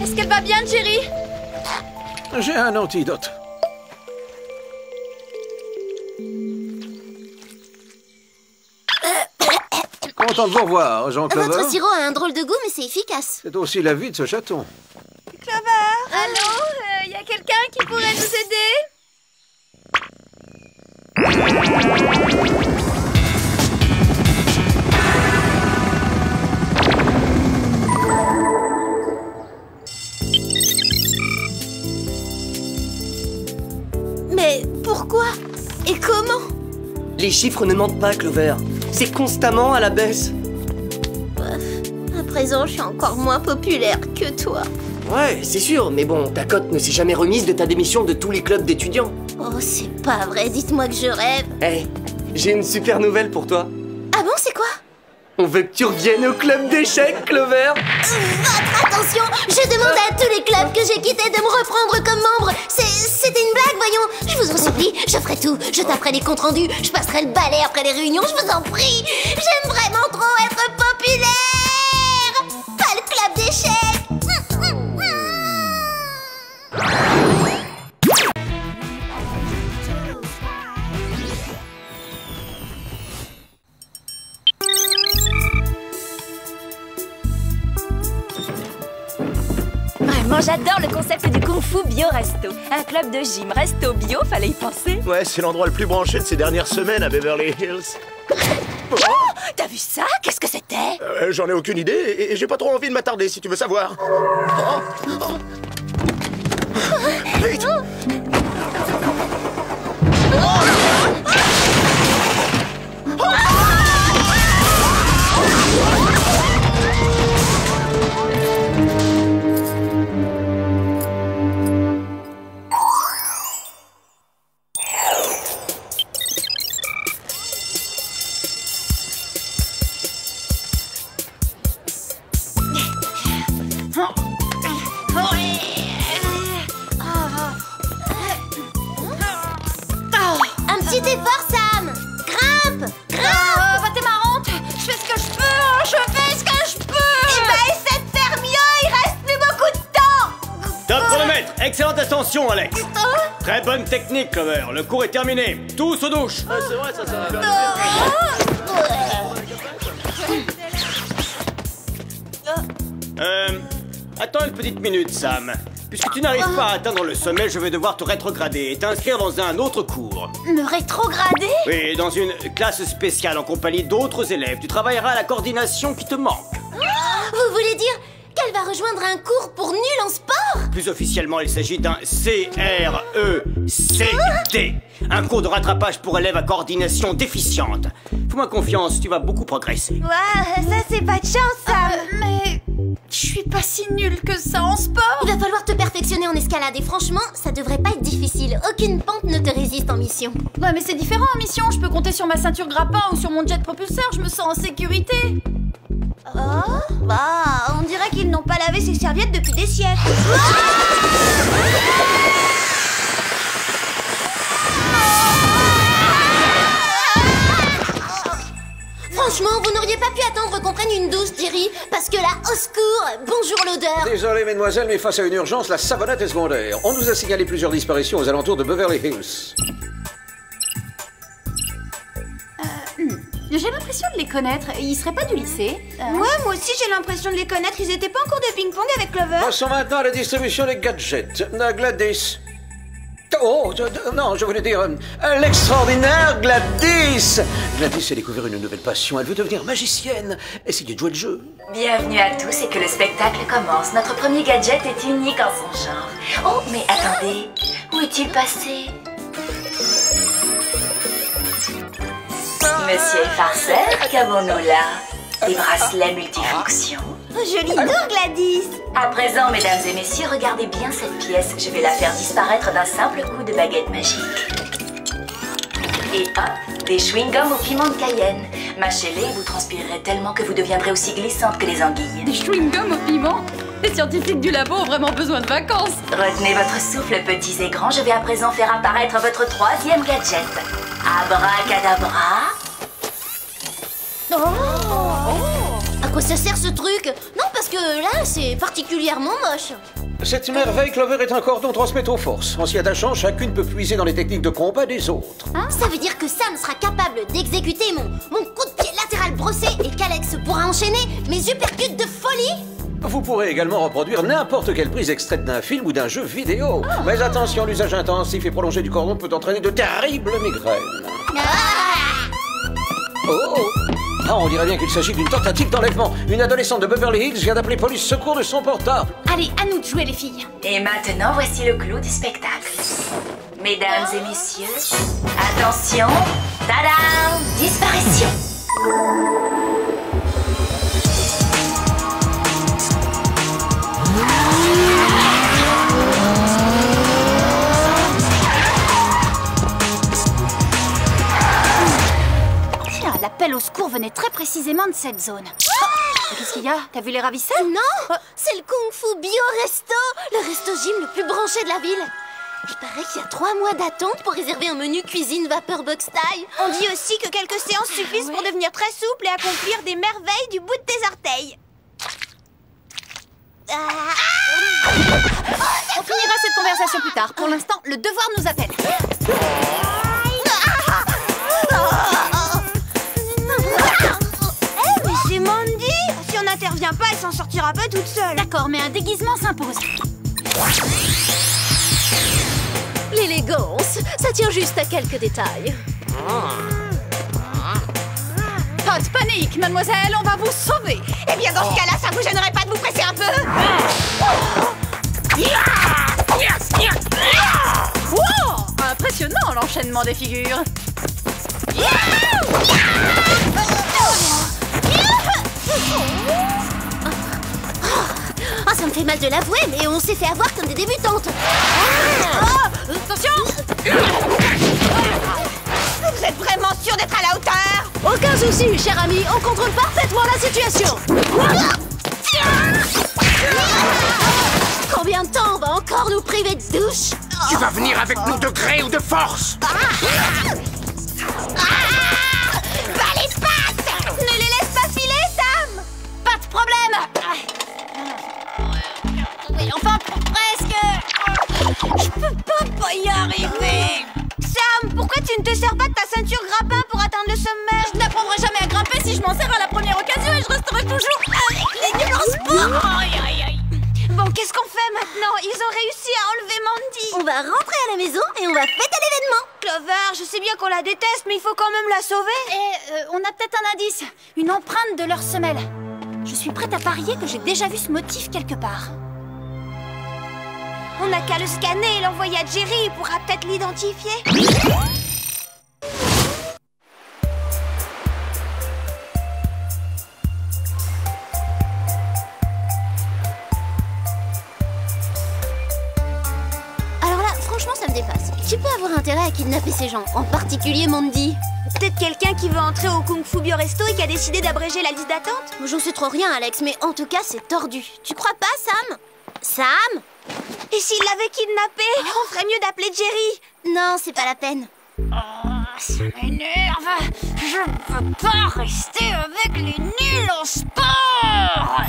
Speaker 2: Est-ce qu'elle va bien, Jerry?
Speaker 4: J'ai un antidote. Content de vous revoir, Jean Clover.
Speaker 3: Votre sirop a un drôle de goût, mais c'est efficace.
Speaker 4: C'est aussi la vie de ce chaton.
Speaker 1: Clover.
Speaker 2: Allô? Y a quelqu'un qui pourrait nous aider?
Speaker 3: Mais pourquoi? Et comment?
Speaker 11: Les chiffres ne mentent pas, Clover. C'est constamment à la baisse.
Speaker 3: À présent, je suis encore moins populaire que toi.
Speaker 11: Ouais, c'est sûr, mais bon, ta cote ne s'est jamais remise de ta démission de tous les clubs d'étudiants.
Speaker 3: Oh, c'est pas vrai, dites-moi que je rêve.
Speaker 11: Hey, j'ai une super nouvelle pour toi.
Speaker 3: Ah bon, c'est quoi?
Speaker 11: On veut que tu reviennes au club d'échecs, Clover.
Speaker 3: Votre attention, je demande à tous les clubs que j'ai quittés de me reprendre comme membre. C'était une blague, voyons. Je vous en supplie, je ferai tout. Je taperai les comptes rendus, je passerai le balai après les réunions, je vous en prie. J'aime vraiment trop être populaire. Pas le club d'échecs.
Speaker 6: Vraiment, j'adore le concept du Kung Fu Bio Resto. Un club de gym resto bio, fallait y penser.
Speaker 10: Ouais, c'est l'endroit le plus branché de ces dernières semaines à Beverly Hills.
Speaker 6: Oh, t'as vu ça? Qu'est-ce que c'était?
Speaker 10: J'en ai aucune idée et j'ai pas trop envie de m'attarder si tu veux savoir. Vite.
Speaker 3: Un petit effort, Sam. Grimpe.
Speaker 2: Bah t'es marrante. Je fais ce que je peux, je fais ce que je peux.
Speaker 1: Eh ben, essaie de faire mieux, il reste plus beaucoup de temps.
Speaker 9: Top chronomètre. Excellente ascension, Alex. Très bonne technique, Clover. Le cours est terminé. Tous aux douches.
Speaker 10: C'est vrai, ça sert à
Speaker 9: Attends une petite minute, Sam. Puisque tu n'arrives pas à atteindre le sommet, je vais devoir te rétrograder et t'inscrire dans un autre cours.
Speaker 2: Me rétrograder?
Speaker 9: Oui, dans une classe spéciale en compagnie d'autres élèves. Tu travailleras à la coordination qui te manque.
Speaker 3: Vous voulez dire qu'elle va rejoindre un cours pour nul en sport?
Speaker 9: Plus officiellement, il s'agit d'un CRECD. Un cours de rattrapage pour élèves à coordination déficiente. Fais-moi confiance, tu vas beaucoup progresser.
Speaker 1: Ouais, ça c'est pas de chance, Sam.
Speaker 2: Mais je suis pas si nulle que ça en sport.
Speaker 3: Il va falloir te perfectionner en escalade et franchement, ça devrait pas être difficile. Aucune pente ne te résiste en mission.
Speaker 2: Ouais, mais c'est différent en mission. Je peux compter sur ma ceinture grappin ou sur mon jet propulseur. Je me sens en sécurité.
Speaker 1: Oh, bah, on dirait qu'ils n'ont pas lavé ces serviettes depuis des siècles.
Speaker 3: Franchement, vous n'auriez pas pu attendre qu'on prenne une douche, Jerry. Parce que là, au secours, bonjour l'odeur.
Speaker 4: Désolé, mesdemoiselles, mais face à une urgence, la savonnette est secondaire. On nous a signalé plusieurs disparitions aux alentours de Beverly Hills.
Speaker 2: J'ai l'impression de les connaître. Ils seraient pas du lycée.
Speaker 1: Ouais, moi aussi j'ai l'impression de les connaître. Ils étaient pas en cours de ping-pong avec Clover.
Speaker 4: Passons maintenant à la distribution des gadgets. Gladys. Oh, non, je voulais dire l'extraordinaire Gladys. Gladys a découvert une nouvelle passion. Elle veut devenir magicienne. Essayez de jouer le jeu.
Speaker 5: Bienvenue à tous et que le spectacle commence. Notre premier gadget est unique en son genre. Oh, mais attendez, où est-il passé? Monsieur Farceur, qu'avons-nous là? Des bracelets multifonctions.
Speaker 1: Joli dos, Gladys.
Speaker 5: À présent, mesdames et messieurs, regardez bien cette pièce. Je vais la faire disparaître d'un simple coup de baguette magique. Et hop, des chewing-gums au piment de Cayenne. Mâchez-les et vous transpirerez tellement que vous deviendrez aussi glissante que les anguilles.
Speaker 2: Des chewing-gums au piment? Les scientifiques du labo ont vraiment besoin de vacances.
Speaker 5: Retenez votre souffle, petits et grands. Je vais à présent faire apparaître votre troisième gadget. Abracadabra.
Speaker 3: À quoi ça sert ce truc? Non, parce que là, c'est particulièrement moche.
Speaker 4: Cette merveille, Clover, est un cordon transmettre aux forces. En s'y attachant, chacune peut puiser dans les techniques de combat des autres.
Speaker 3: Ça veut dire que Sam sera capable d'exécuter mon coup de pied latéral brossé et qu'Alex pourra enchaîner mes uppercuts de folie.
Speaker 4: Vous pourrez également reproduire n'importe quelle prise extraite d'un film ou d'un jeu vidéo. Mais attention, l'usage intensif et prolongé du cordon peut entraîner de terribles migraines. On dirait bien qu'il s'agit d'une tentative d'enlèvement. Une adolescente de Beverly Hills vient d'appeler police secours de son portable.
Speaker 2: Allez, à nous de jouer, les filles.
Speaker 5: Et maintenant, voici le clou du spectacle. Mesdames et messieurs, attention, tadam, disparition.
Speaker 2: Tiens, l'appel au secours venait très précisément de cette zone. Oh, qu'est-ce qu'il y a? T'as vu les ravisseurs?
Speaker 3: Non, c'est le Kung Fu Bio Resto, le resto-gym le plus branché de la ville. Il paraît qu'il y a 3 mois d'attente pour réserver un menu cuisine vapeur box taille.
Speaker 1: On dit aussi que quelques séances suffisent pour devenir très souple et accomplir des merveilles du bout de tes orteils.
Speaker 2: On finira cette conversation plus tard. Pour l'instant, le devoir nous appelle.
Speaker 1: Mais c'est Mandy! Si on n'intervient pas, elle s'en sortira pas toute seule.
Speaker 2: D'accord, mais un déguisement s'impose.
Speaker 3: L'élégance, ça tient juste à quelques détails.
Speaker 2: Pas de panique, mademoiselle, on va vous sauver.
Speaker 1: Eh bien, dans ce cas-là, ça vous gênerait pas de vous presser un peu?
Speaker 2: Wow, impressionnant l'enchaînement des figures.
Speaker 3: Ah, ça me fait mal de l'avouer, mais on s'est fait avoir comme des débutantes.
Speaker 2: Attention!
Speaker 1: Vous êtes vraiment sûr d'être à la hauteur?
Speaker 3: Aucun souci, cher ami, on contrôle parfaitement la situation. Combien de temps on va encore nous priver de douche?
Speaker 10: Tu vas venir avec nous de gré ou de force.
Speaker 1: Bas les pattes! Ne les laisse pas filer, Sam!
Speaker 2: Pas de problème! Oui, enfin, presque!
Speaker 1: Je peux pas y arriver! Sam, pourquoi tu ne te sers pas de ta ceinture grappin pour atteindre le sommet?
Speaker 2: Je n'apprendrai jamais à grimper si je m'en sers à la première occasion et je resterai toujours avec les nuls en sport!
Speaker 1: Aïe, aïe, aïe. Bon, qu'est-ce qu'on fait maintenant? Ils ont réussi à enlever Mandy!
Speaker 3: On va rentrer à la maison et on va fêter l'événement.
Speaker 1: Clover, je sais bien qu'on la déteste, mais il faut quand même la sauver!
Speaker 2: Et on a peut-être un indice, une empreinte de leur semelle. Je suis prête à parier que j'ai déjà vu ce motif quelque part.
Speaker 1: On n'a qu'à le scanner et l'envoyer à Jerry, il pourra peut-être l'identifier.
Speaker 3: Alors là, franchement, ça me dépasse. Tu peux avoir intérêt à kidnapper ces gens, en particulier Mandy.
Speaker 1: Peut-être quelqu'un qui veut entrer au Kung Fu Bio Resto et qui a décidé d'abréger la liste d'attente?
Speaker 3: J'en sais trop rien, Alex, mais en tout cas, c'est tordu. Tu crois pas, Sam? Sam?
Speaker 1: Et s'il l'avait kidnappé? On ferait mieux d'appeler Jerry.
Speaker 3: Non, c'est pas la peine.
Speaker 2: Ça m'énerve. Je ne peux pas rester avec les nuls en sport.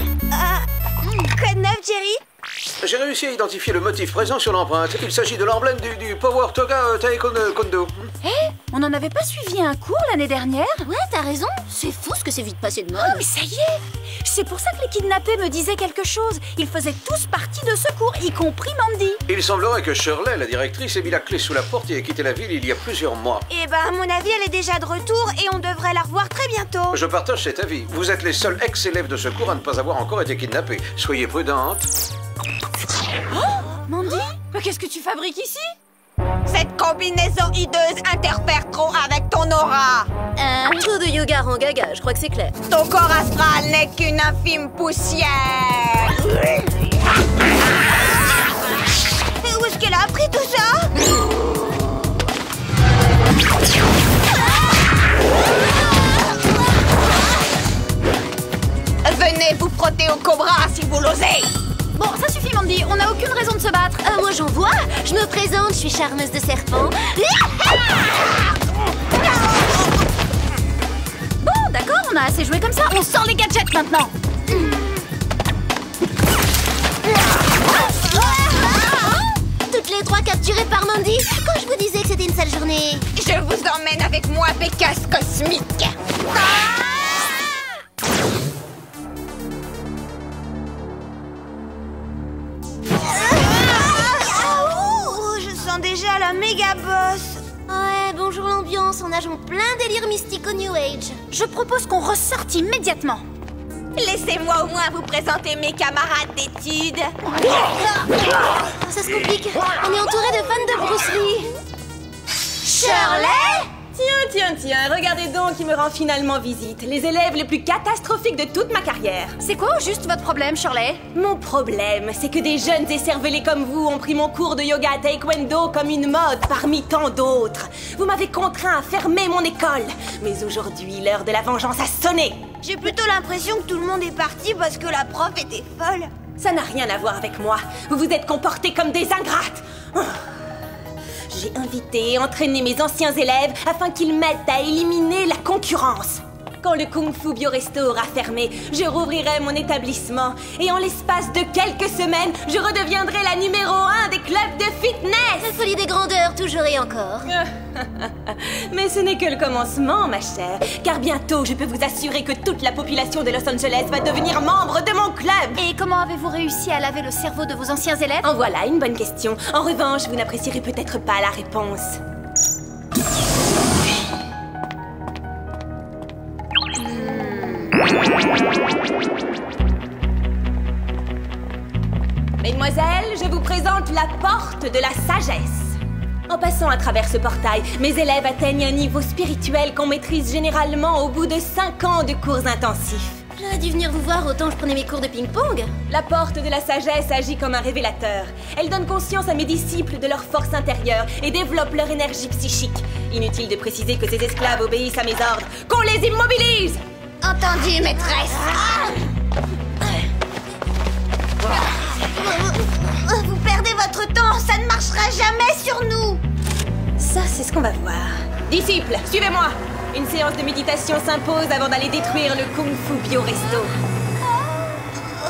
Speaker 1: Quoi de neuf, Jerry?
Speaker 4: J'ai réussi à identifier le motif présent sur l'empreinte. Il s'agit de l'emblème du Power Toga Taekwondo.
Speaker 2: On n'en avait pas suivi un cours l'année dernière?
Speaker 3: Ouais, t'as raison. C'est fou ce que c'est vite passé de mode.
Speaker 2: Oh, mais ça y est! C'est pour ça que les kidnappés me disaient quelque chose. Ils faisaient tous partie de ce cours, y compris Mandy.
Speaker 4: Il semblerait que Shirley, la directrice, ait mis la clé sous la porte et ait quitté la ville il y a plusieurs mois.
Speaker 1: Eh ben, à mon avis, elle est déjà de retour et on devrait la revoir très bientôt.
Speaker 4: Je partage cet avis. Vous êtes les seuls ex-élèves de ce cours à ne pas avoir encore été kidnappés. Soyez prudentes.
Speaker 2: Oh, Mandy? Mais qu'est-ce que tu fabriques ici?
Speaker 1: Cette combinaison hideuse interfère trop avec ton aura.
Speaker 3: Trop de yoga en gaga, je crois que c'est clair.
Speaker 1: Ton corps astral n'est qu'une infime poussière. Et où est-ce qu'elle a appris tout ça? Venez vous frotter au cobra si vous l'osez.
Speaker 2: Bon, ça suffit, Mandy. On n'a aucune raison de se battre.
Speaker 3: Moi, j'en vois. Je me présente, je suis charmeuse de serpent.
Speaker 2: Bon, d'accord, on a assez joué comme ça. On sort les gadgets maintenant.
Speaker 3: Toutes les trois capturées par Mandy. Quand je vous disais que c'était une sale journée.
Speaker 1: Je vous emmène avec moi, Bécasse cosmique. Déjà la méga boss.
Speaker 3: Ouais, bonjour l'ambiance, on nage en plein délire mystique au New Age.
Speaker 2: Je propose qu'on ressorte immédiatement.
Speaker 1: Laissez-moi au moins vous présenter mes camarades d'études.
Speaker 3: Ça se complique, on est entouré de fans de Bruce Lee.
Speaker 1: Shirley?
Speaker 3: Tiens
Speaker 1: Tiens, regardez donc qui me rend finalement visite. Les élèves les plus catastrophiques de toute ma carrière.
Speaker 2: C'est quoi au juste votre problème, Shirley?
Speaker 1: Mon problème, c'est que des jeunes écervelés comme vous ont pris mon cours de yoga taekwondo comme une mode parmi tant d'autres. Vous m'avez contraint à fermer mon école. Mais aujourd'hui, l'heure de la vengeance a sonné.
Speaker 12: J'ai plutôt l'impression que tout le monde est parti parce que la prof était folle.
Speaker 1: Ça n'a rien à voir avec moi. Vous vous êtes comportés comme des ingrates. J'ai invité et entraîné mes anciens élèves afin qu'ils m'aident à éliminer la concurrence. Quand le Kung Fu Bioresto aura fermé, je rouvrirai mon établissement et en l'espace de quelques semaines, je redeviendrai la numéro 1 des clubs de fitness.
Speaker 3: La folie des grandeurs, toujours et encore.
Speaker 1: Mais ce n'est que le commencement, ma chère, car bientôt je peux vous assurer que toute la population de Los Angeles va devenir membre de mon club.
Speaker 2: Et comment avez-vous réussi à laver le cerveau de vos anciens élèves?
Speaker 1: En voilà une bonne question. En revanche, vous n'apprécierez peut-être pas la réponse. Mesdemoiselles, je vous présente la porte de la sagesse. En passant à travers ce portail, mes élèves atteignent un niveau spirituel qu'on maîtrise généralement au bout de 5 ans de cours intensifs.
Speaker 3: J'aurais dû venir vous voir autant que je prenais mes cours de ping-pong.
Speaker 1: La porte de la sagesse agit comme un révélateur. Elle donne conscience à mes disciples de leur force intérieure et développe leur énergie psychique. Inutile de préciser que ces esclaves obéissent à mes ordres. Qu'on les immobilise!
Speaker 12: Entendu, maîtresse. Vous perdez votre temps, ça ne marchera jamais sur nous.
Speaker 1: Ça, c'est ce qu'on va voir. Disciples, suivez-moi. Une séance de méditation s'impose avant d'aller détruire le Kung Fu Bioresto.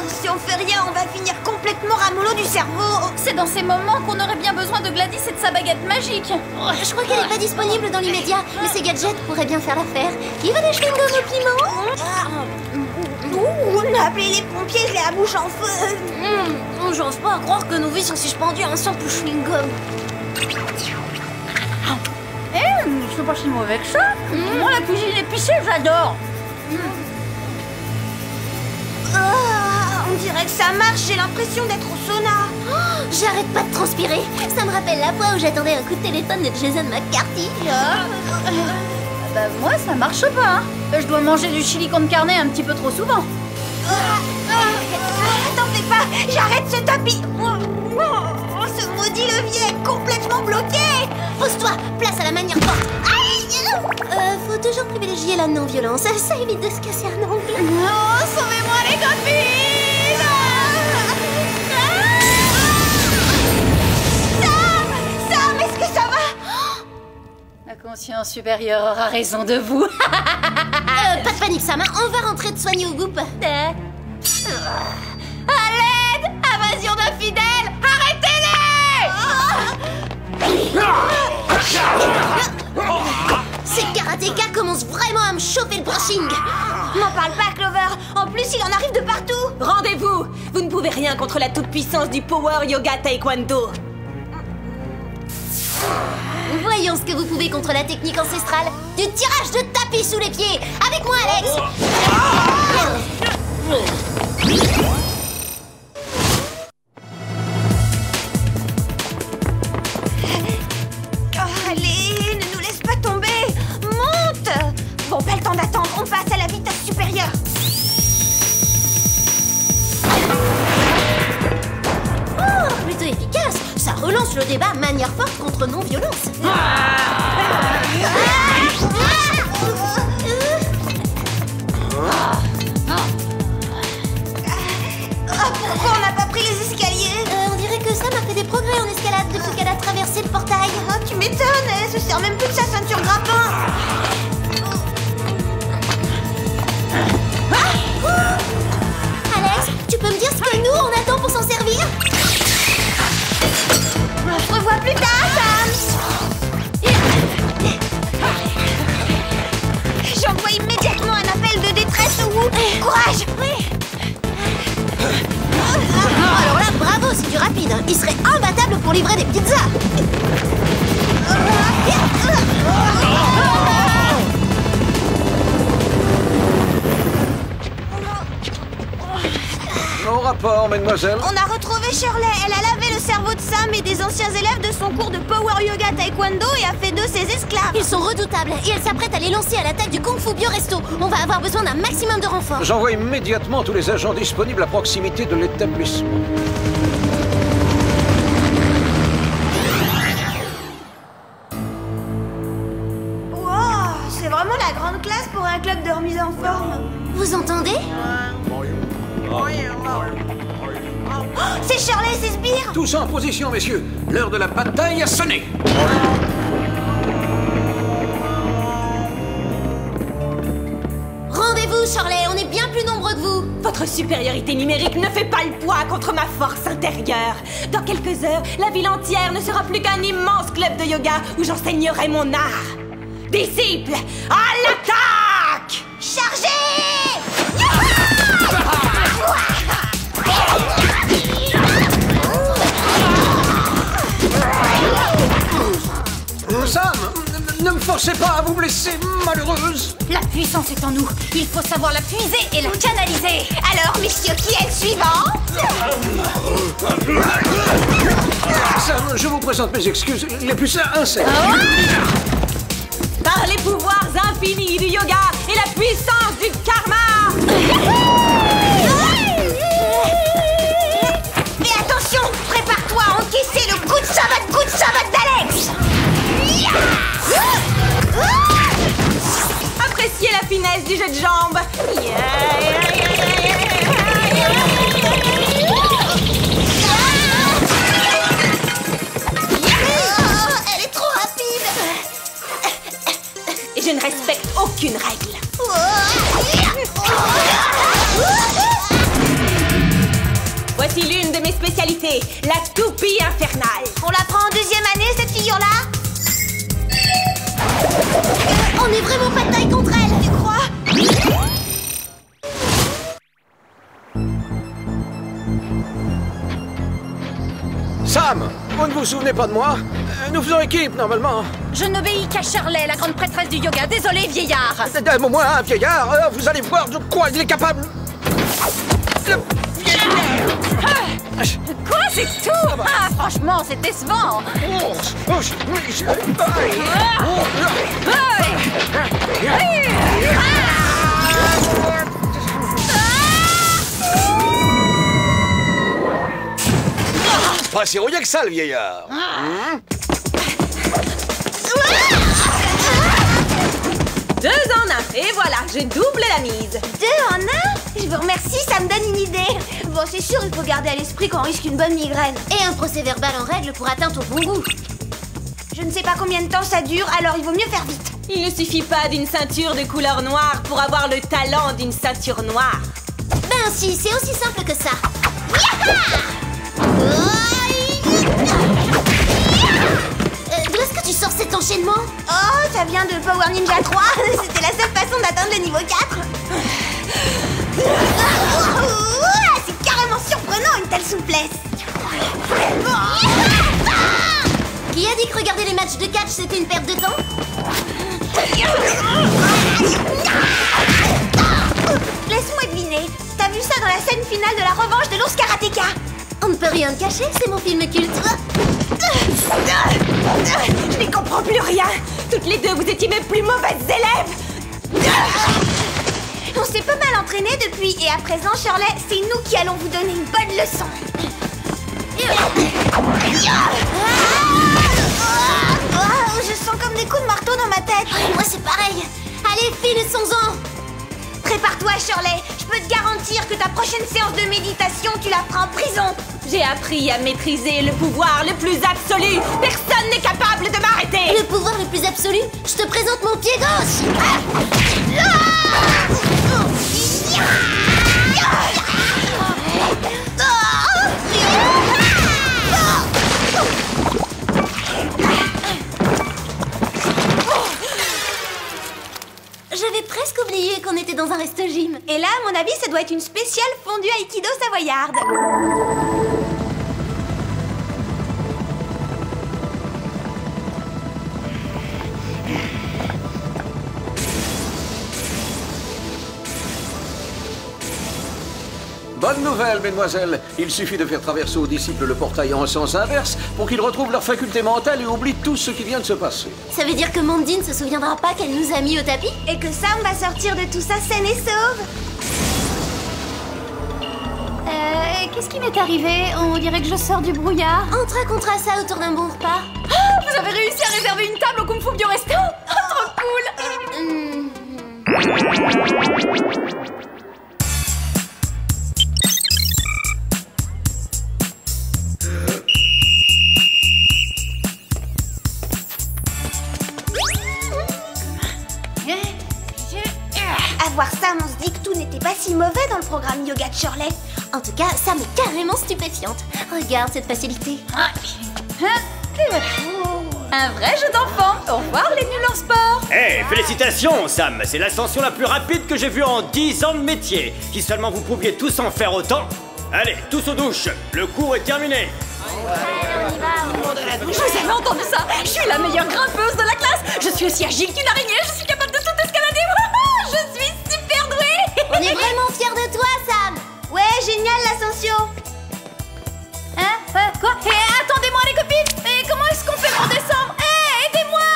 Speaker 12: Si on fait rien, on va finir complètement ramollo du cerveau.
Speaker 2: C'est dans ces moments qu'on aurait bien besoin de Gladys et de sa baguette magique.
Speaker 3: Je crois qu'elle n'est pas disponible dans l'immédiat, mais ces gadgets pourraient bien faire l'affaire. Qui veut des chewing-gums au piment?
Speaker 12: On a appelé les pompiers, je l'ai à bouche en feu.
Speaker 3: J'ose pas croire que nos vies sont suspendues à un simple chewing-gum.
Speaker 2: Je peux pas chez moi avec ça. Moi, la cuisine épicée, j'adore.
Speaker 12: On dirait que ça marche, j'ai l'impression d'être au sauna.
Speaker 3: J'arrête pas de transpirer. Ça me rappelle la fois où j'attendais un coup de téléphone de Jason McCarthy.
Speaker 2: Bah moi, ça marche pas. Je dois manger du chili con carne un petit peu trop souvent.
Speaker 12: T'en fais pas, j'arrête ce tapis. Ce maudit levier est complètement bloqué.
Speaker 3: Pose-toi, place à la manière forte. Faut toujours privilégier la non-violence. Ça évite de se casser un ongle.
Speaker 12: Oh, sauvez-moi les copines. Sam, est-ce que ça va?
Speaker 2: La conscience supérieure aura raison de vous.
Speaker 3: Pas de panique, Sam. On va rentrer de soigner au goût.
Speaker 1: À l'aide! Invasion d'infidèles! Arrêtez-les!
Speaker 3: Ces karatékas commencent vraiment à me chauffer le brushing.
Speaker 12: M'en parle pas, Clover. En plus, il en arrive de partout.
Speaker 1: Rendez-vous! Vous ne pouvez rien contre la toute-puissance du Power Yoga Taekwondo.
Speaker 3: Voyons ce que vous pouvez contre la technique ancestrale du tirage de tapis sous les pieds. Avec moi, Alex.
Speaker 12: Allez, ne nous laisse pas tomber. Monte. Bon, pas le temps d'attendre, on passe à la vitesse supérieure.
Speaker 3: Oh, plutôt efficace. Ça relance le débat manière forte contre non-violence.
Speaker 12: Pourquoi on n'a pas pris les escaliers?
Speaker 3: On dirait que Sam a fait des progrès en escalade depuis qu'elle a traversé le portail.
Speaker 12: Tu m'étonnes, elle se sert même plus de sa ceinture grappin.
Speaker 3: Alex, tu peux me dire ce que nous on attend pour s'en servir?
Speaker 12: On se revoit plus tard, Sam. J'envoie immédiatement un appel de détresse au Wu. Courage.
Speaker 3: Alors là, bravo, c'est du rapide. Il serait imbattable pour livrer des pizzas.
Speaker 4: Au rapport, mademoiselle.
Speaker 12: On a retrouvé
Speaker 1: fait Shirley. Elle a lavé le cerveau de Sam et des anciens élèves de son cours de Power Yoga Taekwondo et a fait d'eux ses esclaves.
Speaker 3: Ils sont redoutables et elle s'apprête à les lancer à l'attaque du Kung Fu Bio Resto. On va avoir besoin d'un maximum de renforts.
Speaker 4: J'envoie immédiatement tous les agents disponibles à proximité de l'établissement.
Speaker 1: Wow, c'est vraiment la grande classe pour un club de remise en forme.
Speaker 3: Vous entendez?
Speaker 1: Oh, c'est Shirley et ses sbires.
Speaker 4: Tous en position, messieurs. L'heure de la bataille a sonné.
Speaker 3: Rendez-vous, Shirley, on est bien plus nombreux que vous.
Speaker 6: Votre supériorité numérique ne fait pas le poids contre ma force intérieure. Dans quelques heures, la ville entière ne sera plus qu'un immense club de yoga où j'enseignerai mon art. Disciples, à l'attaque!
Speaker 1: Chargez!
Speaker 4: Sam, ne me forcez pas à vous blesser, malheureuse.
Speaker 2: La puissance est en nous. Il faut savoir la puiser et la canaliser.
Speaker 1: Alors, messieurs, qui est le suivant?
Speaker 4: Sam, je vous présente mes excuses les plus sincères.
Speaker 6: Par les pouvoirs infinis du yoga et la puissance du karma!
Speaker 1: Et attention, prépare-toi à encaisser le coup de savate d'Alex.
Speaker 6: Appréciez la finesse du jeu de jambes.
Speaker 1: Elle est trop rapide.
Speaker 6: Et je ne respecte aucune règle. Voici l'une de mes spécialités, la toupie infernale.
Speaker 1: On la prend en deuxième année, cette figure-là?
Speaker 3: On est vraiment pas de taille contre elle, tu crois?
Speaker 4: Sam, vous ne vous souvenez pas de moi? Nous faisons équipe, normalement.
Speaker 2: Je n'obéis qu'à Shirley, la grande prêtresse du yoga. Désolé, vieillard.
Speaker 4: Moi, un vieillard, vous allez voir de quoi il est capable.
Speaker 2: Quoi, c'est tout? Ah, franchement, c'est décevant.
Speaker 10: Pas si rouillé que ça, le vieillard.
Speaker 6: Deux en un, et voilà, je double la mise.
Speaker 1: Deux en un? Je vous remercie, ça me donne une idée. Bon, c'est sûr, il faut garder à l'esprit qu'on risque une bonne migraine.
Speaker 3: Et un procès verbal en règle pour atteinte au bon goût.
Speaker 1: Je ne sais pas combien de temps ça dure, alors il vaut mieux faire vite.
Speaker 6: Il ne suffit pas d'une ceinture de couleur noire pour avoir le talent d'une ceinture noire.
Speaker 3: Ben si, c'est aussi simple que ça. D'où est-ce que tu sors cet enchaînement?
Speaker 1: Oh, ça vient de Power Ninja 3. C'était la seule façon d'atteindre le niveau 4. C'est carrément surprenant, une telle souplesse.
Speaker 3: Qui a dit que regarder les matchs de catch c'était une perte de temps?
Speaker 1: Laisse-moi deviner. T'as vu ça dans la scène finale de la revanche de l'ours karatéka?
Speaker 3: On ne peut rien cacher, c'est mon film culte.
Speaker 6: Je n'y comprends plus rien. Toutes les deux, vous étiez mes plus mauvaises élèves.
Speaker 1: On s'est pas mal entraîné depuis, et à présent, Shirley, c'est nous qui allons vous donner une bonne leçon. Je sens comme des coups de marteau dans ma tête.
Speaker 3: Moi, c'est pareil. Allez, finissons-en.
Speaker 1: Prépare-toi, Shirley. Je peux te garantir que ta prochaine séance de méditation, tu la feras en prison.
Speaker 6: J'ai appris à maîtriser le pouvoir le plus absolu. Personne n'est capable de m'arrêter.
Speaker 3: Le pouvoir le plus absolu? Je te présente mon pied gauche. J'avais presque oublié qu'on était dans un resto-gym.
Speaker 1: Et là, à mon avis, ça doit être une spéciale fondue Aikido savoyarde.
Speaker 4: Bonne nouvelle, mesdemoiselles. Il suffit de faire traverser aux disciples le portail en sens inverse pour qu'ils retrouvent leur faculté mentale et oublient tout ce qui vient de se passer.
Speaker 3: Ça veut dire que Mandy ne se souviendra pas qu'elle nous a mis au tapis?
Speaker 1: Et que Sam va sortir de tout ça saine et sauve.
Speaker 2: Qu'est-ce qui m'est arrivé? On dirait que je sors du brouillard.
Speaker 3: On te racontera ça autour d'un bon repas.
Speaker 2: Ah, vous avez réussi à réserver une table au Kung Fu Bio Resto? Oh, trop cool!
Speaker 1: À voir Sam, on se dit que tout n'était pas si mauvais dans le programme yoga de Shirley.
Speaker 3: En tout cas, Sam est carrément stupéfiante. Regarde cette facilité.
Speaker 2: Un vrai jeu d'enfant. Au revoir les nuls en sport.
Speaker 9: Hey, félicitations, Sam. C'est l'ascension la plus rapide que j'ai vue en 10 ans de métier. Si seulement vous pouviez tous en faire autant. Allez, tous aux douches. Le cours est terminé.
Speaker 2: Vous avez entendu ça? Je suis la meilleure grimpeuse de la classe. Je suis aussi agile qu'une araignée. Je suis capable de tout escalader. Je suis super douée.
Speaker 3: On est vraiment fiers de toi, Sam.
Speaker 1: Ouais, génial l'ascension.
Speaker 2: Hein? Quoi? Attendez-moi les copines. Comment est-ce qu'on fait pour descendre? Aidez-moi.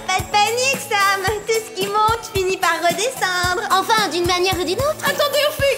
Speaker 1: Pas de panique, Sam. Tout ce qui monte finit par redescendre.
Speaker 3: Enfin, d'une manière ou d'une autre.
Speaker 2: Attendez, au fil.